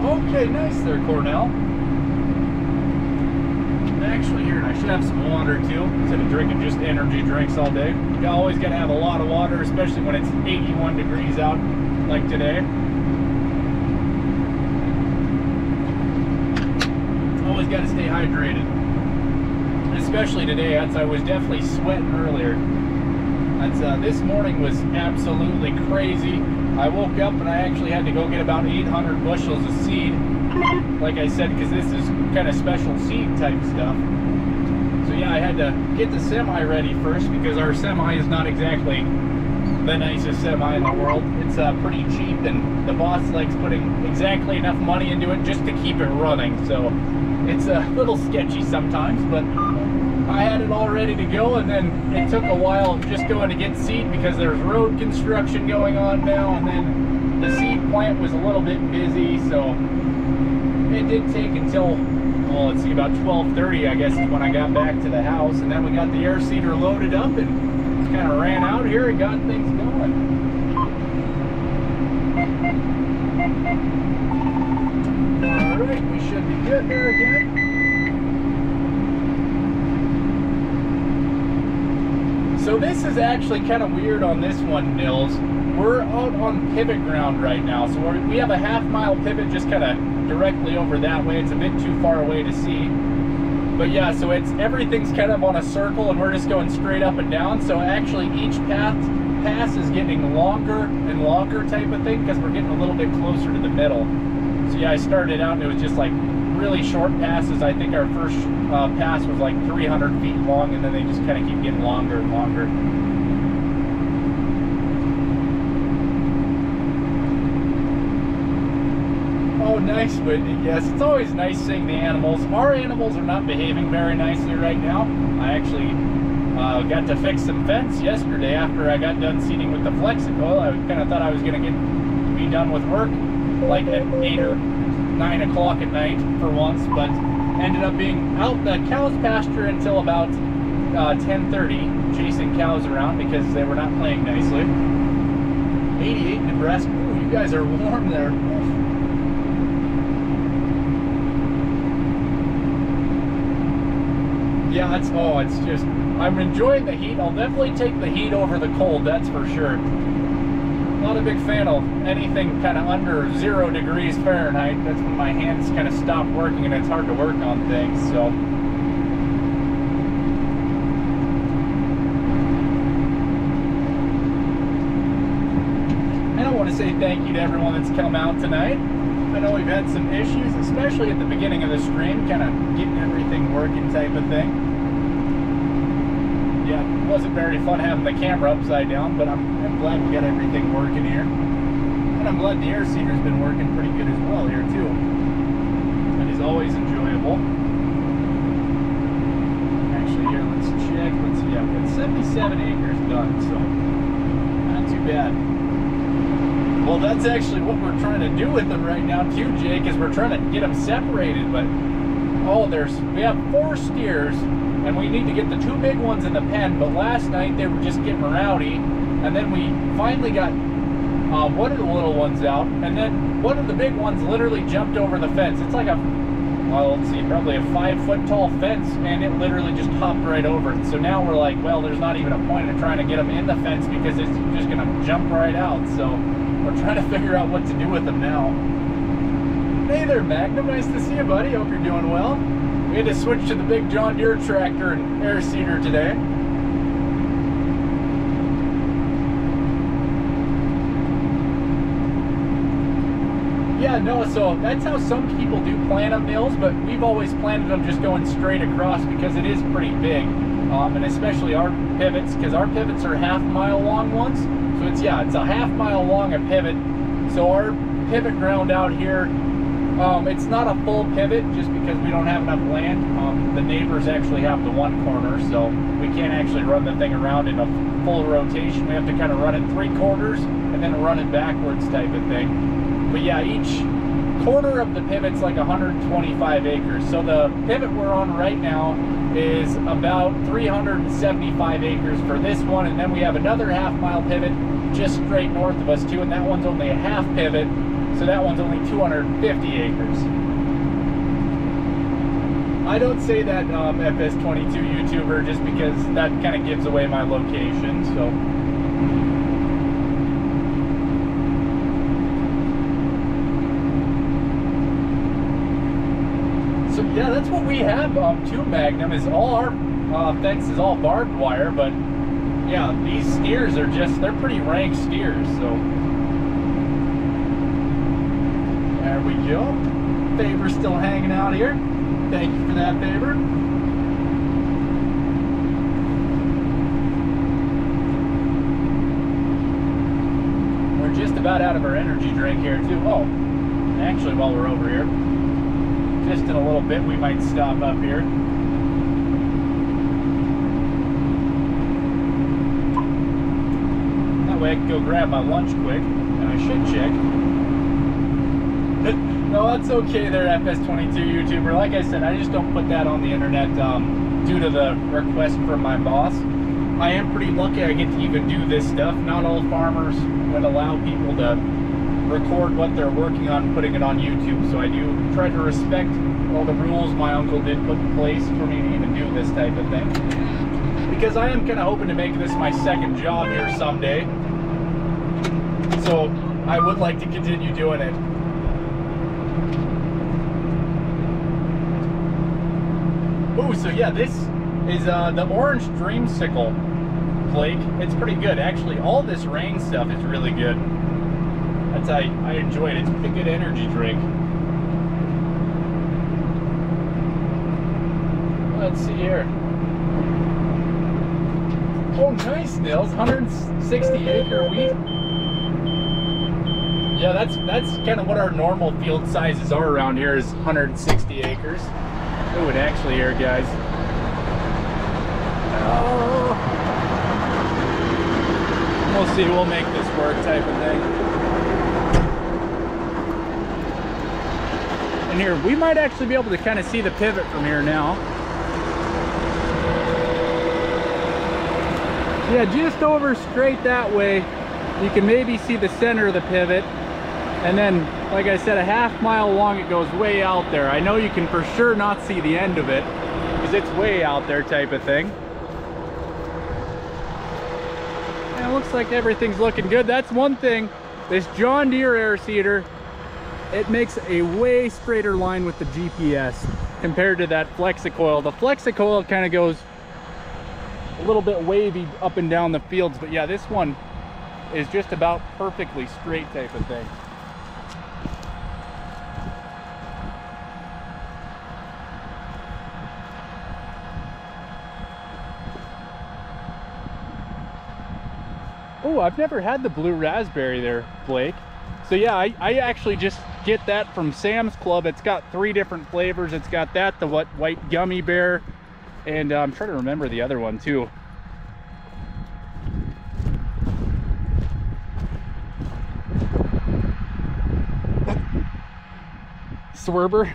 Okay, nice there, Cornell. Actually, here, I should have some water too, instead of drinking just energy drinks all day. You always got to have a lot of water, especially when it's 81 degrees out, like today. Always got to stay hydrated. Especially today, I was definitely sweating earlier. This morning was absolutely crazy. I woke up and I actually had to go get about 800 bushels of seed. Like I said, because this is kind of special seed type stuff. So yeah, I had to get the semi ready first, because our semi is not exactly the nicest semi in the world. It's pretty cheap, and the boss likes putting exactly enough money into it just to keep it running. So it's a little sketchy sometimes, but I had it all ready to go, and then it took a while just going to get seed, because there's road construction going on now, and then the seed plant was a little bit busy, so it did take until, well, let's see, about 12:30, I guess, is when I got back to the house, and then we got the air seeder loaded up and kind of ran out here and got things going. Alright, we should be good there again. So this is actually kind of weird on this one, Nils. We're out on pivot ground right now, so we have a half-mile pivot just kind of directly over that way. It's a bit too far away to see. But yeah, so everything's kind of on a circle, and we're just going straight up and down. So actually each pass is getting longer and longer type of thing, because we're getting a little bit closer to the middle. So yeah, I started out and it was just like really short passes. I think our first pass was like 300 feet long, and then they just kind of keep getting longer and longer. Oh, nice, Whitney. Yes, it's always nice seeing the animals. Our animals are not behaving very nicely right now. I actually got to fix some fence yesterday after I got done seeding with the Flexicoil. I kind of thought I was going to be done with work like at 8 or 9 o'clock at night for once, but ended up being out the cows pasture until about 10:30, chasing cows around because they were not playing nicely. 88 Nebraska. Ooh, you guys are warm there. Yeah, it's just, I'm enjoying the heat. I'll definitely take the heat over the cold, that's for sure. Not a big fan of anything kind of under 0 degrees Fahrenheit. That's when my hands kind of stop working and it's hard to work on things, so. And I want to say thank you to everyone that's come out tonight. I know we've had some issues, especially at the beginning of the stream, kind of getting everything working type of thing. Yeah, it wasn't very fun having the camera upside down, but I'm glad we got everything working here. And I'm glad the air seeder's been working pretty good as well here too. That is always enjoyable. Actually here, let's check. Let's see, yeah, we got 77 acres done, so not too bad. Well, that's actually what we're trying to do with them right now too, Jake, is we're trying to get them separated, but we have 4 steers, and we need to get the 2 big ones in the pen, but last night they were just getting rowdy, and then we finally got one of the little ones out, and then one of the big ones literally jumped over the fence. It's like let's see, probably a 5-foot tall fence, and it literally just hopped right over it. So now we're like, well, there's not even a point of trying to get them in the fence because it's just going to jump right out. So we're trying to figure out what to do with them now. Hey there, Magnum. Nice to see you, buddy. Hope you're doing well. We had to switch to the big John Deere tractor and air seeder today. Yeah, no, so that's how some people do plant them, Mills, but we've always planted them just going straight across because it is pretty big. And especially our pivots, because our pivots are half-mile long ones. So it's a half-mile long a pivot. So our pivot ground out here, it's not a full pivot just because we don't have enough land. The neighbors actually have the one corner, so we can't actually run the thing around in a full rotation. We have to kind of run it 3/4 and then run it backwards type of thing. But yeah, each quarter of the pivot's like 125 acres. So the pivot we're on right now is about 375 acres for this one, and then we have another half-mile pivot just straight north of us too, and that one's only a half pivot, so that one's only 250 acres. I don't say that FS22 YouTuber just because that kind of gives away my location, so. So yeah, that's what we have too, Magnum, is all our fence is all barbed wire, but yeah, these steers are they're pretty rank steers, so. There we go. Faber's still hanging out here. Thank you for that, Faber. We're just about out of our energy drink here too. Oh, actually, while we're over here, just in a little bit we might stop up here. That way I can go grab my lunch quick, and I should check. No, that's okay there, FS22 YouTuber. Like I said, I just don't put that on the internet due to the request from my boss. I am pretty lucky I get to even do this stuff. Not all farmers would allow people to record what they're working on, putting it on YouTube, so I do try to respect all the rules my uncle did put in place for me to even do this type of thing, because I am kind of hoping to make this my second job here someday, so I would like to continue doing it. Oh, so yeah, this is the orange dreamsicle flake. It's pretty good, actually. All this rain stuff is really good. That's how I enjoy it. It's a pretty good energy drink. Let's see here. Oh, nice, Nils. 160 acre wheat. Yeah, that's kind of what our normal field sizes are around here, is 160 acres. Oh, it actually here, guys. Oh. We'll see. We'll make this work, type of thing. And here, we might actually be able to kind of see the pivot from here now. Yeah, just over straight that way, you can maybe see the center of the pivot. And then, like I said, a half mile long, it goes way out there. I know you can for sure not see the end of it, because it's way out there, type of thing. And it looks like everything's looking good. That's one thing, this John Deere air seeder, it makes a way straighter line with the GPS compared to that Flexicoil. The Flexicoil kind of goes a little bit wavy up and down the fields, but yeah, this one is just about perfectly straight, type of thing. Oh, I've never had the blue raspberry there, Blake. So yeah, I actually just get that from Sam's Club. It's got 3 different flavors. It's got that, the white gummy bear, and I'm trying to remember the other one too. Swerber?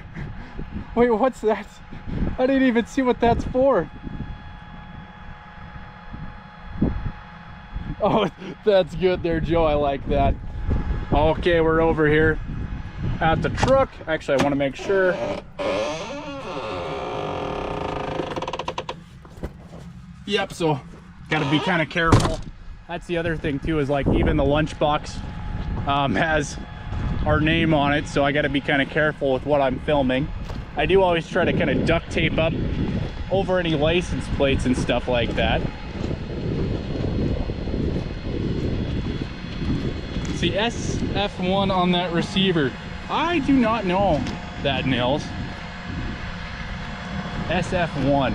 Wait, what's that? I didn't even see what that's for. Oh, that's good there, Joe. I like that. Okay, we're over here at the truck. Actually, I want to make sure. Yep, so got to be kind of careful. That's the other thing too, is like even the lunchbox has our name on it, so I got to be kind of careful with what I'm filming. I do always try to kind of duct tape up over any license plates and stuff like that. See, SF1 on that receiver. I do not know that, Nils. SF1.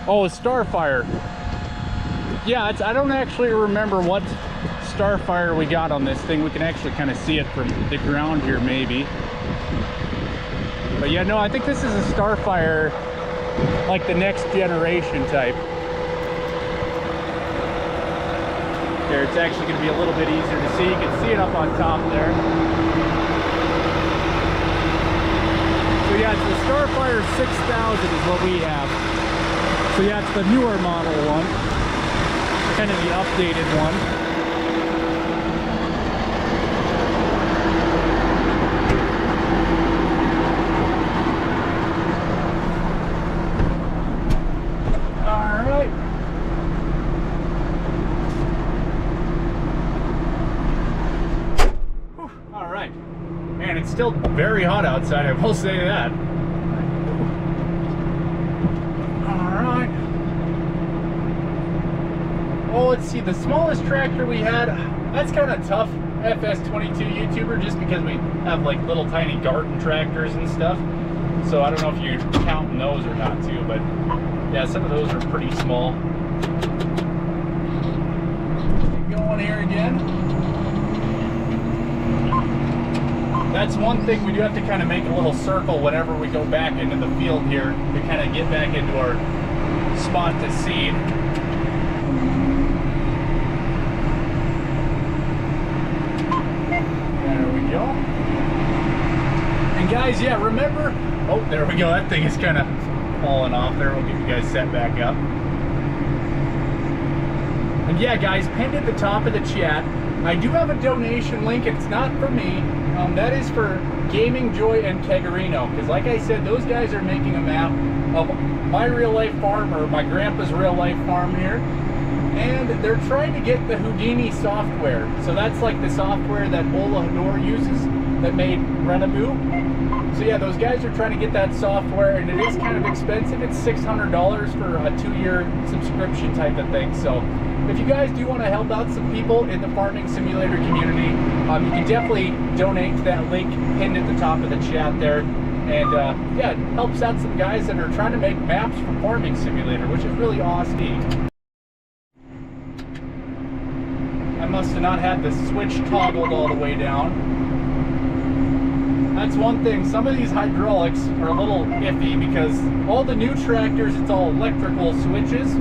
Oh, Starfire. Yeah, I don't actually remember what Starfire we got on this thing. We can actually kind of see it from the ground here, maybe. But yeah, no, I think this is a Starfire, like the next generation type. Here, it's actually going to be a little bit easier to see. You can see it up on top there. So yeah, it's the Starfire 6000 is what we have. So yeah, it's the newer model one, kind of the updated one. All right. All right. Man, it's still very hot outside, I will say that. Oh, let's see, the smallest tractor we had, that's kind of tough, FS22 YouTuber, just because we have like little tiny garden tractors and stuff. So I don't know if you're counting those or not too, but yeah, some of those are pretty small. Keep going here again. That's one thing, we do have to kind of make a little circle whenever we go back into the field here to kind of get back into our spot to seed. And guys, yeah, remember, oh, there we go, that thing is kind of falling off there. We'll get you guys set back up. And yeah, guys, pinned at the top of the chat, I do have a donation link. It's not for me. That is for Gaming Joy and Kegarino, because like I said, those guys are making a map of my real life farm, or my grandpa's real life farm here. And they're trying to get the Houdini software. So that's like the software that Ola Hador uses that made Renaboo. So yeah, those guys are trying to get that software, and it is kind of expensive. It's $600 for a 2-year subscription type of thing. So if you guys do want to help out some people in the farming simulator community, you can definitely donate to that link pinned at the top of the chat there. And yeah, it helps out some guys that are trying to make maps for Farming Simulator, which is really awesome. I must have not had the switch toggled all the way down. That's one thing, some of these hydraulics are a little iffy because all the new tractors, it's all electrical switches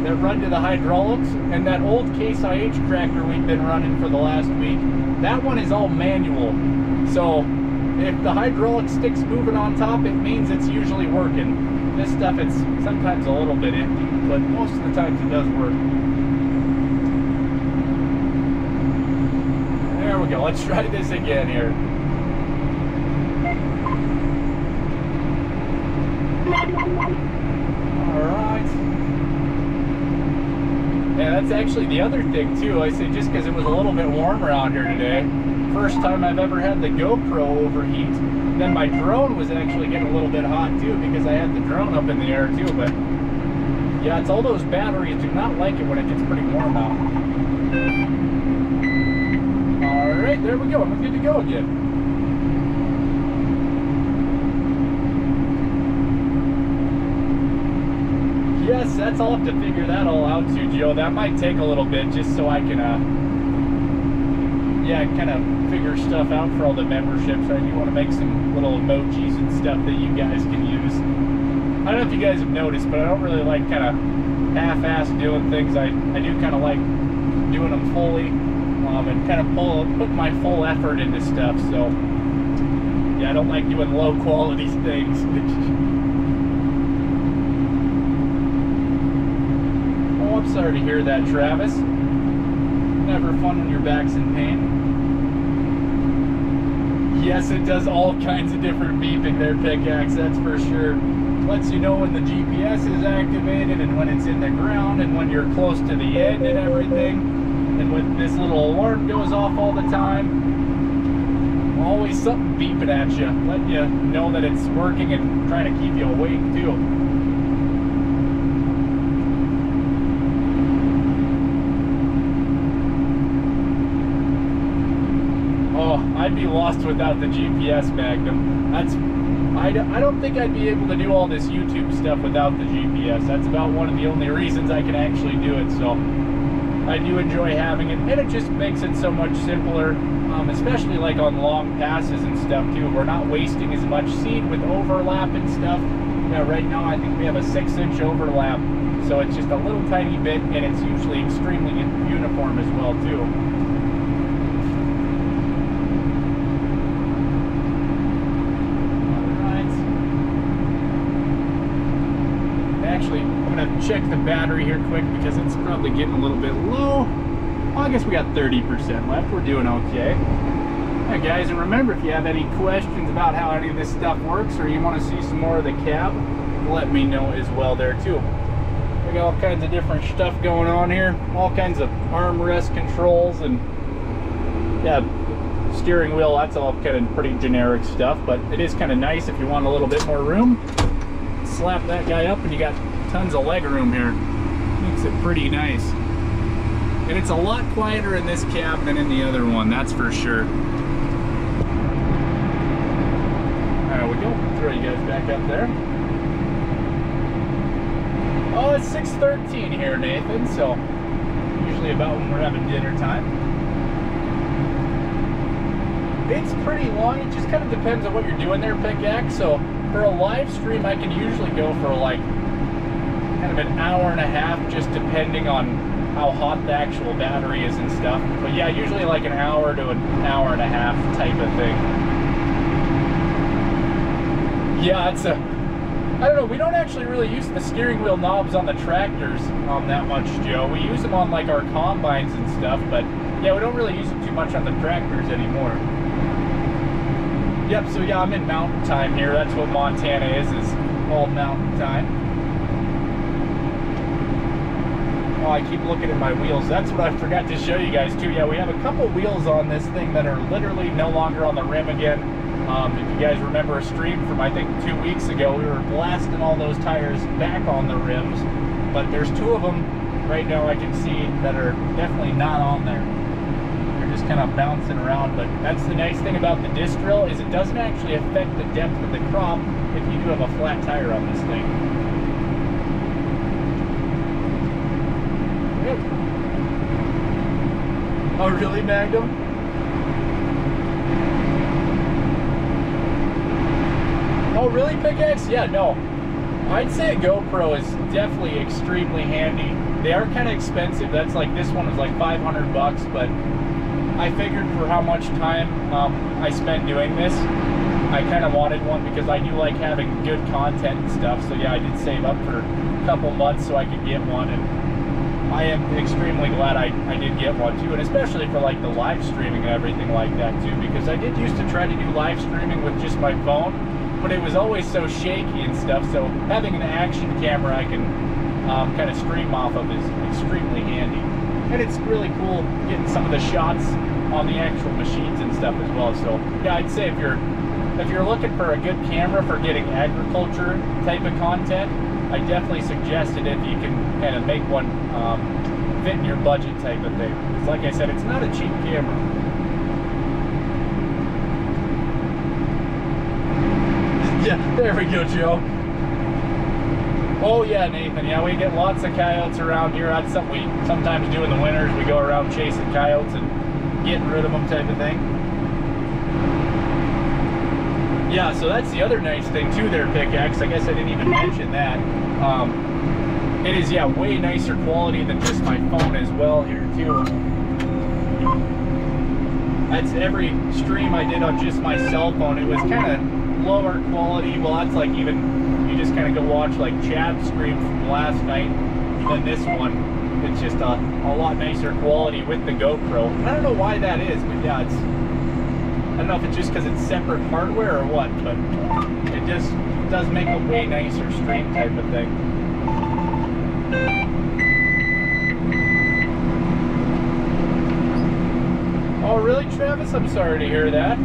that run to the hydraulics, and that old Case IH tractor we've been running for the last week, that one is all manual. So if the hydraulic stick's moving on top, it means it's usually working. This stuff, it's sometimes a little bit iffy, but most of the times it does work. There we go, let's try this again here. Alright. Yeah, that's actually the other thing too. I say just because it was a little bit warmer out here today. First time I've ever had the GoPro overheat. Then my drone was actually getting a little bit hot too because I had the drone up in the air too. But yeah, it's all those batteries do not like it when it gets pretty warm out. Alright, there we go. We're good to go again. Yes, that's I'll have to figure that all out too, Joe. That might take a little bit just so I can, yeah, kind of figure stuff out for all the memberships. I do want to make some little emojis and stuff that you guys can use. I don't know if you guys have noticed, but I don't really like kind of half-ass doing things. I do kind of like doing them fully and kind of put my full effort into stuff. So, yeah, I don't like doing low-quality things. I'm sorry to hear that, Travis. Never fun when your back's in pain. Yes, it does all kinds of different beeping there, Pickaxe, that's for sure. Lets you know when the GPS is activated and when it's in the ground and when you're close to the end and everything. And when this little alarm goes off all the time. Always something beeping at you, letting you know that it's working and trying to keep you awake too. I'd be lost without the GPS, Magnum. I don't think I'd be able to do all this YouTube stuff without the GPS. That's about one of the only reasons I can actually do it. So I do enjoy having it, and it just makes it so much simpler, especially like on long passes and stuff too. We're not wasting as much seed with overlap and stuff. Yeah, right now I think we have a 6-inch overlap, so it's just a little tiny bit, and it's usually extremely uniform as well too. I'm going to check the battery here quick because it's probably getting a little bit low. Well, I guess we got 30% left. We're doing okay. Alright guys, and remember, if you have any questions about how any of this stuff works or you want to see some more of the cab, let me know as well there too. We got all kinds of different stuff going on here. All kinds of armrest controls and yeah, steering wheel. That's all kind of pretty generic stuff, but it is kind of nice if you want a little bit more room. Slap that guy up and you got tons of leg room here. Makes it pretty nice. And it's a lot quieter in this cab than in the other one, that's for sure. There we go. Throw you guys back up there. Oh, it's 6:13 here, Nathan, so usually about when we're having dinner time. It's pretty long. It just kind of depends on what you're doing there, Pickaxe. So for a live stream, I can usually go for like kind of an hour and a half, just depending on how hot the actual battery is and stuff. But yeah, usually like an hour to an hour and a half type of thing. Yeah, it's a, I don't know, we don't actually really use the steering wheel knobs on the tractors that much, Joe. We use them on like our combines and stuff, but yeah, we don't really use them too much on the tractors anymore. Yep, so yeah, I'm in mountain time here. That's what Montana is all mountain time. Oh, I keep looking at my wheels. That's what I forgot to show you guys too. Yeah, we have a couple wheels on this thing that are literally no longer on the rim again. If you guys remember a stream from I think 2 weeks ago, we were blasting all those tires back on the rims, but there's 2 of them right now I can see that are definitely not on there. They're just kind of bouncing around. But that's the nice thing about the disc drill, is it doesn't actually affect the depth of the crop if you do have a flat tire on this thing. Oh really, Magnum? Oh really, Pickaxe? Yeah, no. I'd say a GoPro is definitely extremely handy. They are kind of expensive. That's like, this one was like 500 bucks, but I figured for how much time I spent doing this, I kind of wanted one because I do like having good content and stuff. So yeah, I did save up for a couple months so I could get one, and I am extremely glad I did get one too, and especially for like the live streaming and everything like that too, because I did used to try to do live streaming with just my phone, but it was always so shaky and stuff. So having an action camera I can kind of stream off of is extremely handy, and it's really cool getting some of the shots on the actual machines and stuff as well. So yeah, I'd say if you're looking for a good camera for getting agriculture type of content, I definitely suggest it if you can kind of make one fit in your budget type of thing. Because like I said, it's not a cheap camera. Yeah, there we go, Joe. Oh yeah, Nathan, yeah, we get lots of coyotes around here. That's something we sometimes do in the winters. We go around chasing coyotes and getting rid of them type of thing. Yeah, so that's the other nice thing too there, Pickaxe. I guess I didn't even mention that. It is, yeah, way nicer quality than just my phone as well here too. That's every stream I did on just my cell phone. It was kind of lower quality. Well, that's like, even you just kind of go watch like Chad's stream from last night, than this one. It's just a lot nicer quality with the GoPro. I don't know why that is, but yeah, it's, I don't know if it's just because it's separate hardware or what, but it just does make a way nicer stream type of thing. Oh really, Travis? I'm sorry to hear that.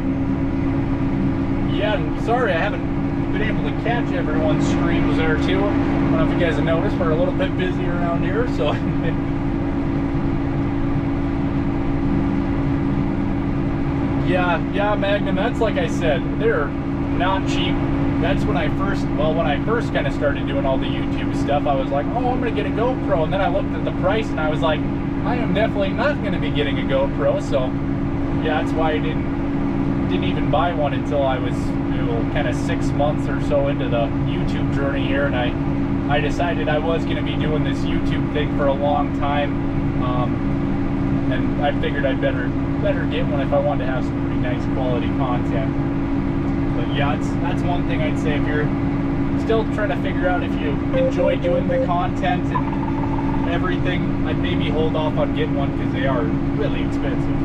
Yeah, I'm sorry I haven't been able to catch everyone's streams there too. I don't know if you guys have noticed, we're a little bit busy around here, so yeah, Magnum, that's like I said, they're not cheap. That's when I first kind of started doing all the YouTube stuff, I was like, oh, I'm gonna get a GoPro, and then I looked at the price and I was like, I am definitely not gonna be getting a GoPro. So yeah, that's why I didn't even buy one until I was, you know, kind of 6 months or so into the YouTube journey here, and I decided I was going to be doing this YouTube thing for a long time, and I figured I'd better get one if I wanted to have some pretty nice quality content. But yeah, that's one thing I'd say, if you're still trying to figure out if you enjoy doing the content and everything, I'd maybe hold off on getting one because they are really expensive.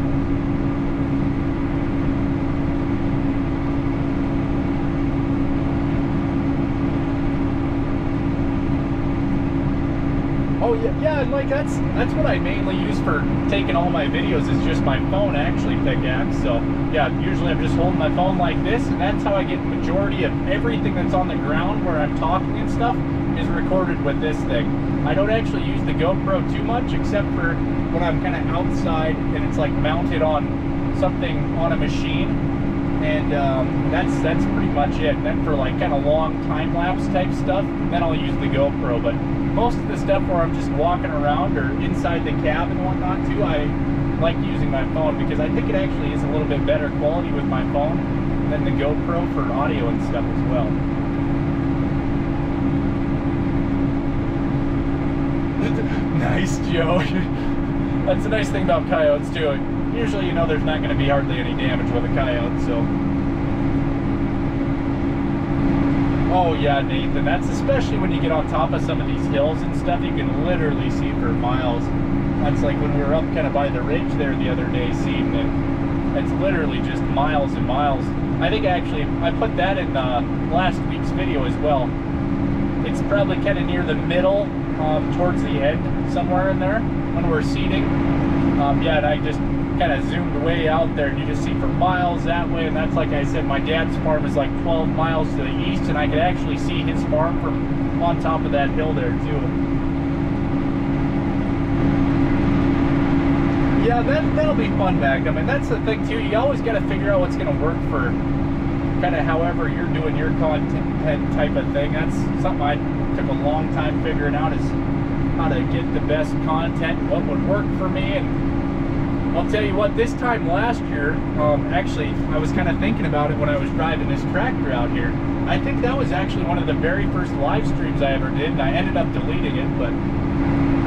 Oh yeah, and like that's what I mainly use for taking all my videos, is just my phone actually, Pickaxe. So yeah, usually I'm just holding my phone like this, and that's how I get the majority of everything that's on the ground where I'm talking and stuff is recorded with this thing. I don't actually use the GoPro too much, except for when I'm kind of outside and it's like mounted on something on a machine, and that's pretty much it. And then for like kind of long time-lapse type stuff, then I'll use the GoPro. But most of the stuff where I'm just walking around or inside the cab and whatnot too, I like using my phone, because I think it actually is a little bit better quality with my phone than the GoPro for audio and stuff as well. Nice, Joe. That's the nice thing about coyotes too. Usually, you know, there's not going to be hardly any damage with a coyote, so. Oh yeah, Nathan, that's especially when you get on top of some of these hills and stuff, you can literally see for miles. That's like when we were up kind of by the ridge there the other day seeing it. It's literally just miles and miles. I think actually, I put that in last week's video as well. It's probably kind of near the middle, towards the end, somewhere in there, when we're seeding. Yeah, and I just kind of zoomed way out there, and you just see for miles that way. And that's, like I said, my dad's farm is like 12 miles to the east, and I could actually see his farm from on top of that hill there too. Yeah, Yeah, that'll be fun, Mac. I mean, that's the thing too. You always got to figure out what's going to work for kind of however you're doing your content type of thing. That's something I took a long time figuring out, is how to get the best content, what would work for me. And I'll tell you what, this time last year, actually, I was kind of thinking about it when I was driving this tractor out here. I think that was actually one of the very first live streams I ever did, and I ended up deleting it, but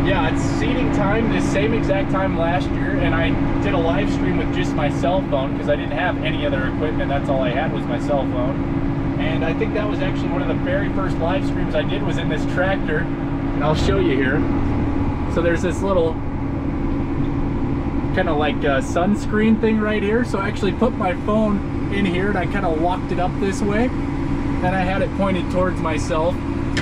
yeah, it's seeding time, this same exact time last year, and I did a live stream with just my cell phone because I didn't have any other equipment. That's all I had was my cell phone. And I think that was actually one of the very first live streams I did was in this tractor, and I'll show you here. So there's this little kind of like sunscreen thing right here. So I actually put my phone in here and I kind of walked it up this way, and I had it pointed towards myself.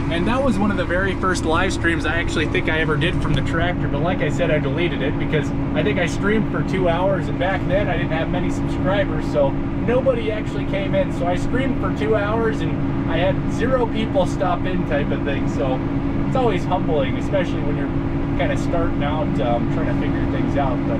And that was one of the very first live streams I actually think I ever did from the tractor. But like I said, I deleted it because I think I streamed for 2 hours, and back then I didn't have many subscribers, so nobody actually came in. So I streamed for 2 hours and I had 0 people stop in type of thing. So it's always humbling, especially when you're kind of starting out, trying to figure things out. But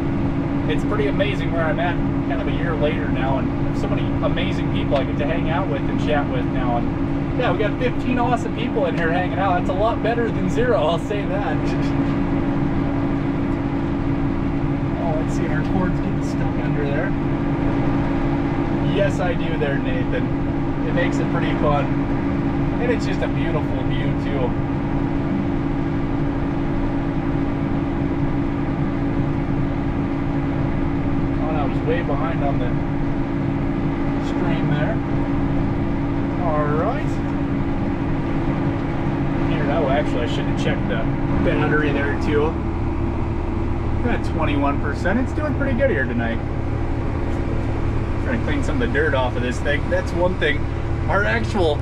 it's pretty amazing where I'm at kind of a year later now, and so many amazing people I get to hang out with and chat with now. And yeah, we got 15 awesome people in here hanging out. That's a lot better than 0, I'll say that. Oh, let's see, our cord's getting stuck under there. Yes, I do there, Nathan. It makes it pretty fun. And it's just a beautiful view, too. Oh, I was way behind on the stream there. Alright. Here, oh, actually, I should have checked the battery there, too. Got 21%. It's doing pretty good here tonight. Trying to clean some of the dirt off of this thing. That's one thing. Our actual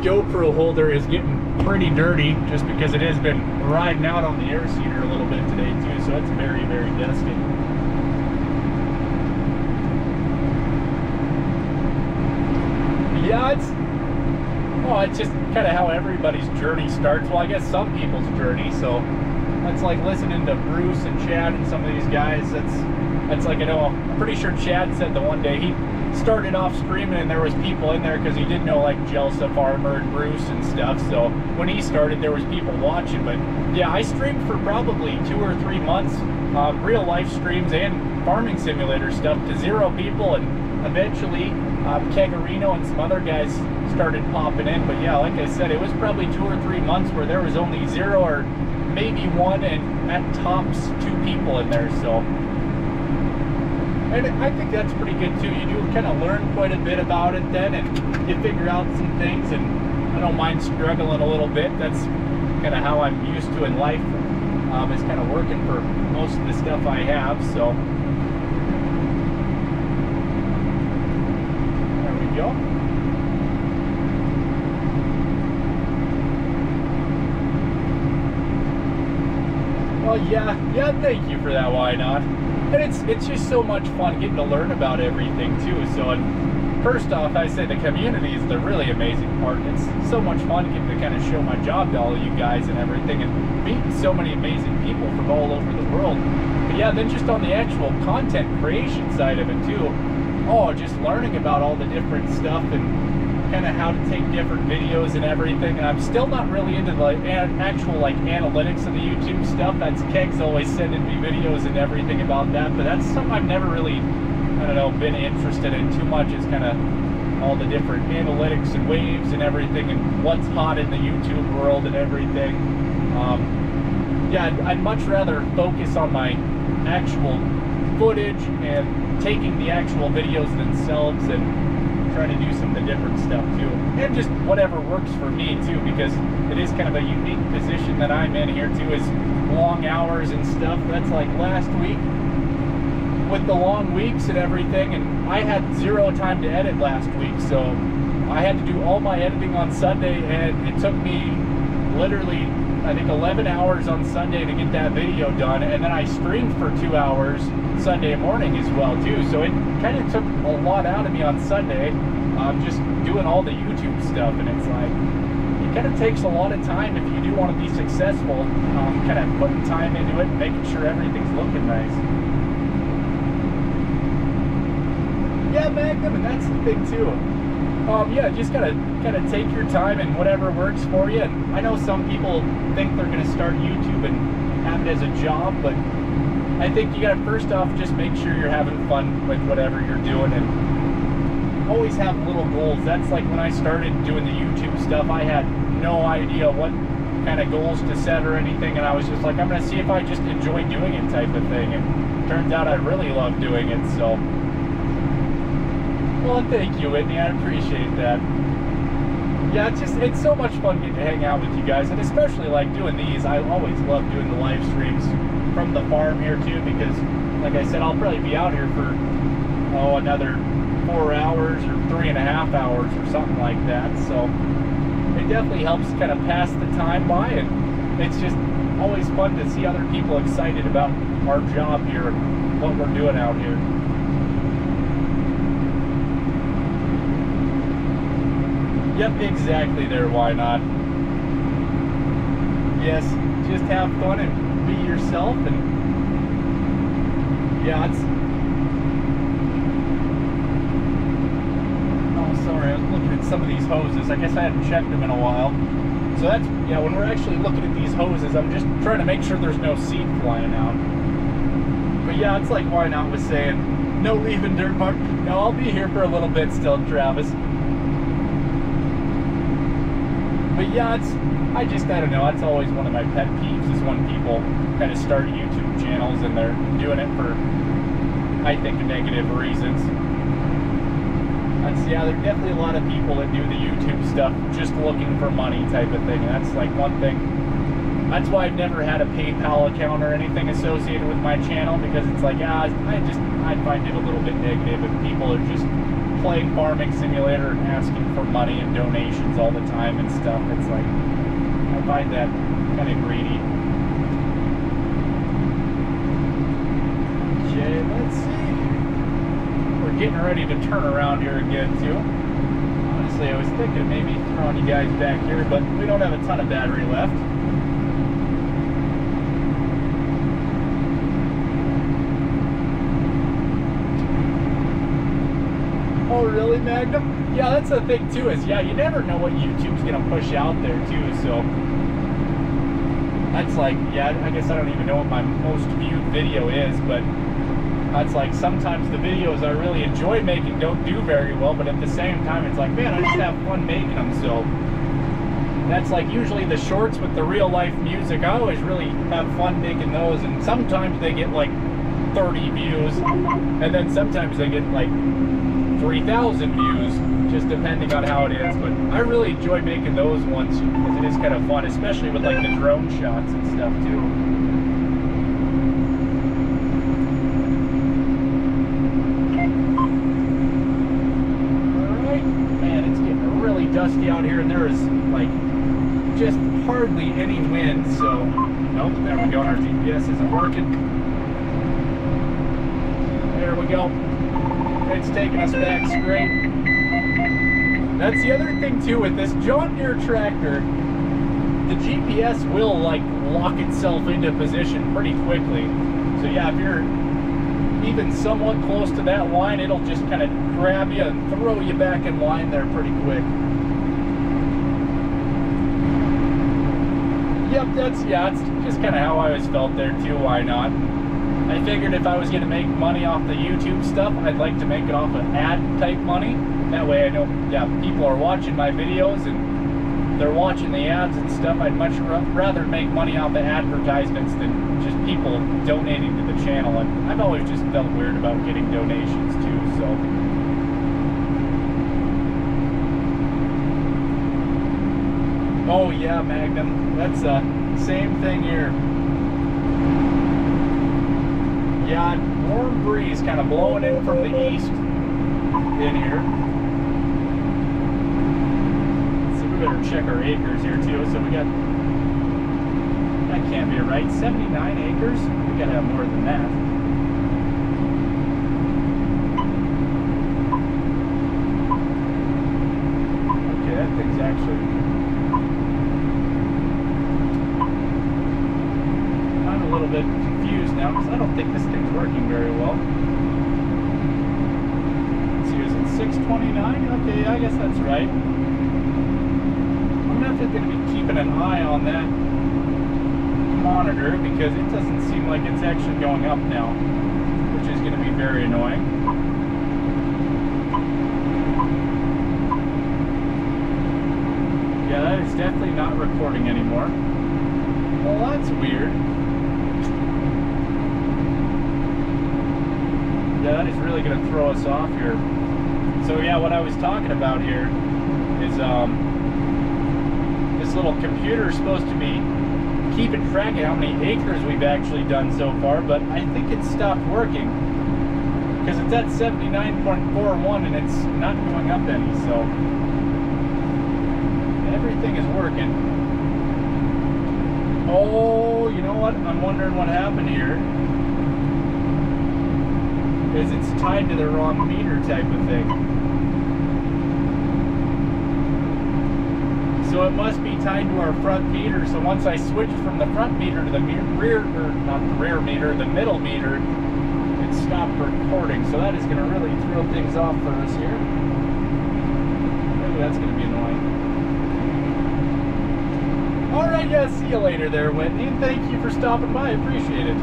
GoPro holder is getting pretty dirty just because it has been riding out on the air seeder a little bit today, too. So it's very, very dusty. Yeah, it's just kind of how everybody's journey starts. Well, I guess some people's journey. So that's like listening to Bruce and Chad and some of these guys. That's like, I'm pretty sure Chad said the one day he started off streaming and there was people in there because he didn't know like Jelsa Farmer and Bruce and stuff. So when he started, there was people watching. But yeah, I streamed for probably 2 or 3 months, real life streams and farming simulator stuff to 0 people, and eventually Kegarino and some other guys started popping in. But yeah, like I said, it was probably 2 or 3 months where there was only 0 or maybe 1 and at tops 2 people in there. So, and I think that's pretty good too. You do kind of learn quite a bit about it then, and you figure out some things, and I don't mind struggling a little bit. That's kind of how I'm used to in life, is kind of working for most of the stuff I have. So there we go. Well, yeah, thank you for that, why not? And it's just so much fun getting to learn about everything too. So, and first off, I say the community is the really amazing part. It's so much fun getting to kind of show my job to all of you guys and everything, and meeting so many amazing people from all over the world. But yeah, then just on the actual content creation side of it too, just learning about all the different stuff and kind of how to take different videos and everything. And I'm still not really into the actual like analytics of the YouTube stuff. That's Keg's always sending me videos and everything about that, but that's something I've never really, been interested in too much, is kind of all the different analytics and waves and everything and what's hot in the YouTube world and everything. Yeah, I'd much rather focus on my actual footage and taking the actual videos themselves and trying to do some of the different stuff too, and just whatever works for me too, because it is kind of a unique position that I'm in here too, is long hours and stuff. That's like last week with the long weeks and everything, and I had 0 time to edit last week, so I had to do all my editing on Sunday, and it took me literally I think 11 hours on Sunday to get that video done, and then I streamed for 2 hours Sunday morning as well too. So it kind of took a lot out of me on Sunday, just doing all the YouTube stuff. And it's like, it kind of takes a lot of time if you do want to be successful, kind of putting time into it and making sure everything's looking nice. Magnum, and that's the thing too. Yeah, just gotta take your time and whatever works for you. And I know some people think they're gonna start YouTube and have it as a job, but I think you gotta first off just make sure you're having fun with whatever you're doing, and always have little goals. That's like when I started doing the YouTube stuff, I had no idea what kind of goals to set or anything, and I was just like, I'm gonna see if I just enjoy doing it type of thing, and turns out I really love doing it. So, well, thank you, Whitney, I appreciate that. Yeah, it's so much fun getting to hang out with you guys, and especially like doing these. I always love doing the live streams from the farm here too, because like I said, I'll probably be out here for another 4 hours or 3.5 hours or something like that. So it definitely helps kind of pass the time by, and it's just always fun to see other people excited about our job here and what we're doing out here. Yep, exactly there, why not? Yes, just have fun and be yourself, and yeah, it's... Oh, sorry, I was looking at some of these hoses. I guess I hadn't checked them in a while. So that's, yeah, when we're actually looking at these hoses, I'm just trying to make sure there's no seed flying out. But yeah, it's like Why Not was saying, no leaving Dirt Park. No, I'll be here for a little bit still, Travis. But yeah, I don't know, that's always one of my pet peeves, is when people kind of start YouTube channels and they're doing it for, I think, negative reasons. Yeah, there are definitely a lot of people that do the YouTube stuff just looking for money type of thing. That's like one thing. That's why I've never had a PayPal account or anything associated with my channel, because it's like, I find it a little bit negative if people are just playing Farming Simulator and asking for money and donations all the time and stuff. It's like, I find that kind of greedy. Okay, let's see. We're getting ready to turn around here again too. Honestly, I was thinking of maybe throwing you guys back here, but we don't have a ton of battery left. Oh, really, Magnum? Yeah, that's the thing too, is, yeah, you never know what YouTube's gonna push out there too, so that's like, yeah, I guess I don't even know what my most viewed video is, but that's like, sometimes the videos I really enjoy making don't do very well, but at the same time, it's like, man, I just have fun making them. So that's like usually the shorts with the real life music. I always really have fun making those, and sometimes they get like 30 views, and then sometimes they get like 3,000 views, just depending on how it is. But I really enjoy making those ones because it is kind of fun, especially with like the drone shots and stuff too. Alright, man, it's getting really dusty out here, and there is like just hardly any wind, so nope, there we go. Our GPS isn't working. There we go. It's taking us back straight. That's the other thing too with this John Deere tractor. The GPS will like lock itself into position pretty quickly. So yeah, if you're even somewhat close to that line, it'll just kind of grab you and throw you back in line there pretty quick. Yep, that's just kind of how I always felt there too. Why not? I figured if I was going to make money off the YouTube stuff, I'd like to make it off of ad type money. That way I know, yeah, people are watching my videos and they're watching the ads and stuff. I'd much rather make money off of advertisements than just people donating to the channel. And I've always just felt weird about getting donations too, so. Oh yeah, Magnum, that's the same thing here. Yeah, warm breeze kind of blowing in from the east in here. So we better check our acres here too. So we got, that can't be right, 79 acres? We gotta have more than that. Okay, that thing's actually, I'm a little bit confused now because I don't think this thing's working very well. Let's see, 29? Okay, I guess that's right. I'm definitely going to be keeping an eye on that monitor because it doesn't seem like it's actually going up now, which is going to be very annoying. Yeah, that is definitely not recording anymore. Well, that's weird. Yeah, that is really going to throw us off here. So yeah, what I was talking about here is this little computer is supposed to be keeping track of how many acres we've actually done so far, but I think it stopped working because it's at 79.41 and it's not going up any, so everything is working. Oh, you know what? I'm wondering what happened here. Is it's tied to the wrong meter type of thing. So it must be tied to our front meter. So once I switched from the front meter to the rear, or not the rear meter, the middle meter, it stopped recording. So that is going to really throw things off for us here. Maybe that's going to be annoying. All right, yeah, see you later there, Whitney. And thank you for stopping by. I appreciate it.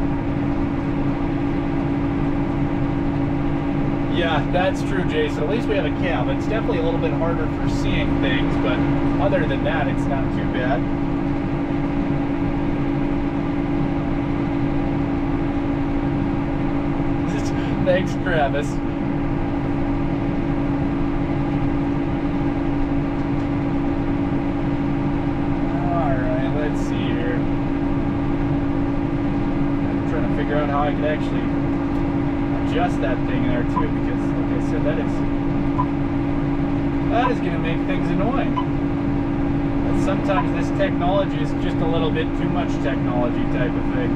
Yeah, that's true, Jason. At least we have a cam. It's definitely a little bit harder for seeing things, but other than that, it's not too bad. Thanks, Travis. Alright, let's see here. I'm trying to figure out how I could actually adjust that thing there too, because like I said, that is going to make things annoying. And sometimes this technology is just a little bit too much technology type of thing.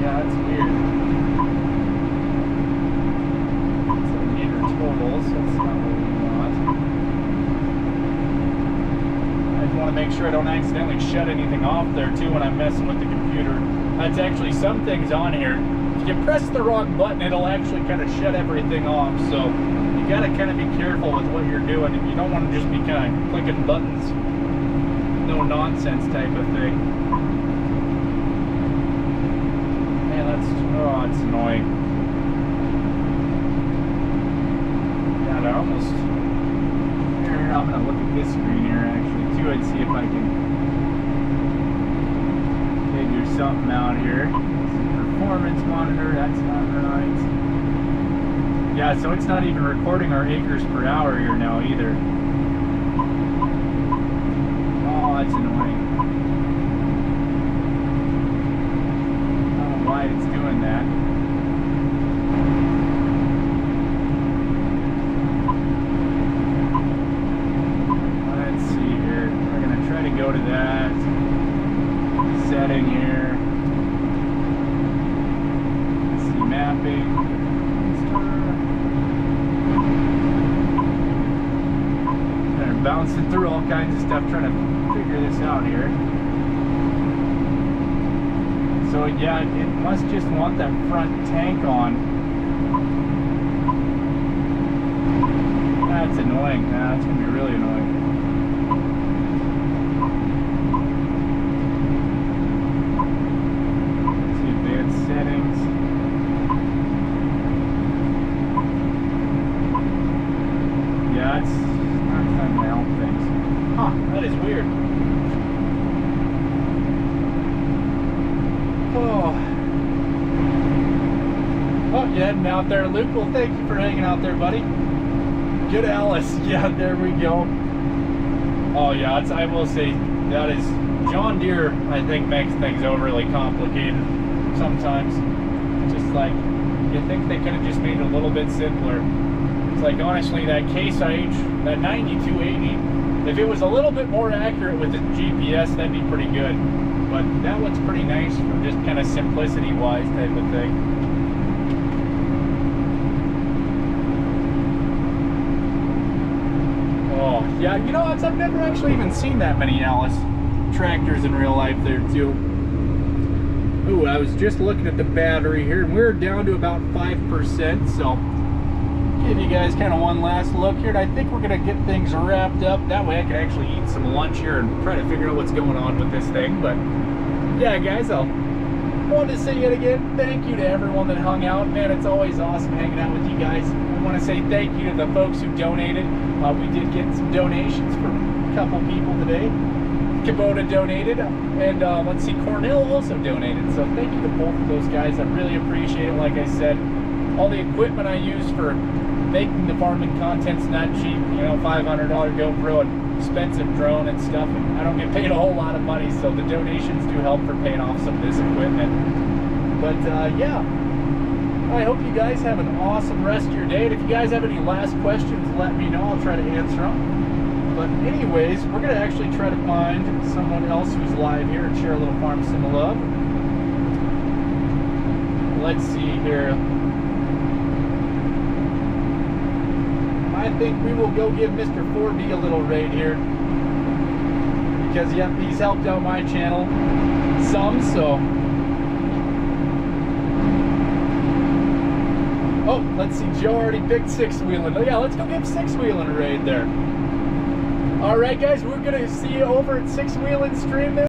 Yeah, that's weird. It's a meter total, so it's not what we want. I just want to make sure I don't accidentally shut anything off there too when I'm messing with the computer. That's actually some things on here. If you press the wrong button, it'll actually kind of shut everything off. So you got to kind of be careful with what you're doing. You don't want to just be kind of clicking buttons, no nonsense type of thing. Man, that's, oh, it's annoying. God, I almost, here, I'm going to look at this screen here actually too and see if I can figure something out here. Performance monitor, that's not right. Yeah, so it's not even recording our acres per hour here now either. Oh, that's annoying. I don't know why it's doing that. Let's see here. We're going to try to go to that setting here. Mapping. Kind of bouncing through all kinds of stuff, trying to figure this out here. So yeah, it must just want that front tank on. That's annoying. That's gonna be really annoying. Let's see, advanced settings. Yeah, it's not trying to help things. Huh, that is weird. Oh, you're heading out there, Luke. Well, thank you for hanging out there, buddy. Good Alice. Yeah, there we go. Oh, yeah, I will say, that is, John Deere, I think, makes things overly complicated sometimes. Just like, you think they could have just made it a little bit simpler. It's like, honestly, that Case IH, that 9280, if it was a little bit more accurate with the GPS, that'd be pretty good. But that one's pretty nice for just kind of simplicity-wise type of thing. Oh, yeah, you know what? I've never actually even seen that many Alice tractors in real life there too. Ooh, I was just looking at the battery here, and we're down to about 5%, so give you guys kind of one last look here, and I think we're going to get things wrapped up. That way I can actually eat some lunch here and try to figure out what's going on with this thing. But yeah, guys, I wanted to say yet again, thank you to everyone that hung out. Man, it's always awesome hanging out with you guys. I want to say thank you to the folks who donated. We did get some donations from a couple people today. Kubota donated, and let's see, Cornell also donated. So thank you to both of those guys. I really appreciate it. Like I said, all the equipment I use for making the farming content's not cheap. You know, $500 GoPro and expensive drone and stuff. And I don't get paid a whole lot of money, so the donations do help for paying off some of this equipment. But yeah, I hope you guys have an awesome rest of your day. And if you guys have any last questions, let me know. I'll try to answer them. But anyways, we're going to actually try to find someone else who's live here and share a little farm sim love. Let's see here. I think we will go give Mr. 4B a little raid here. Because, yep, he's helped out my channel some, so. Oh, let's see, Joe already picked six-wheeling. Oh yeah, let's go give six-wheeling a raid there. All right, guys, we're going to see you over at six-wheeling stream there.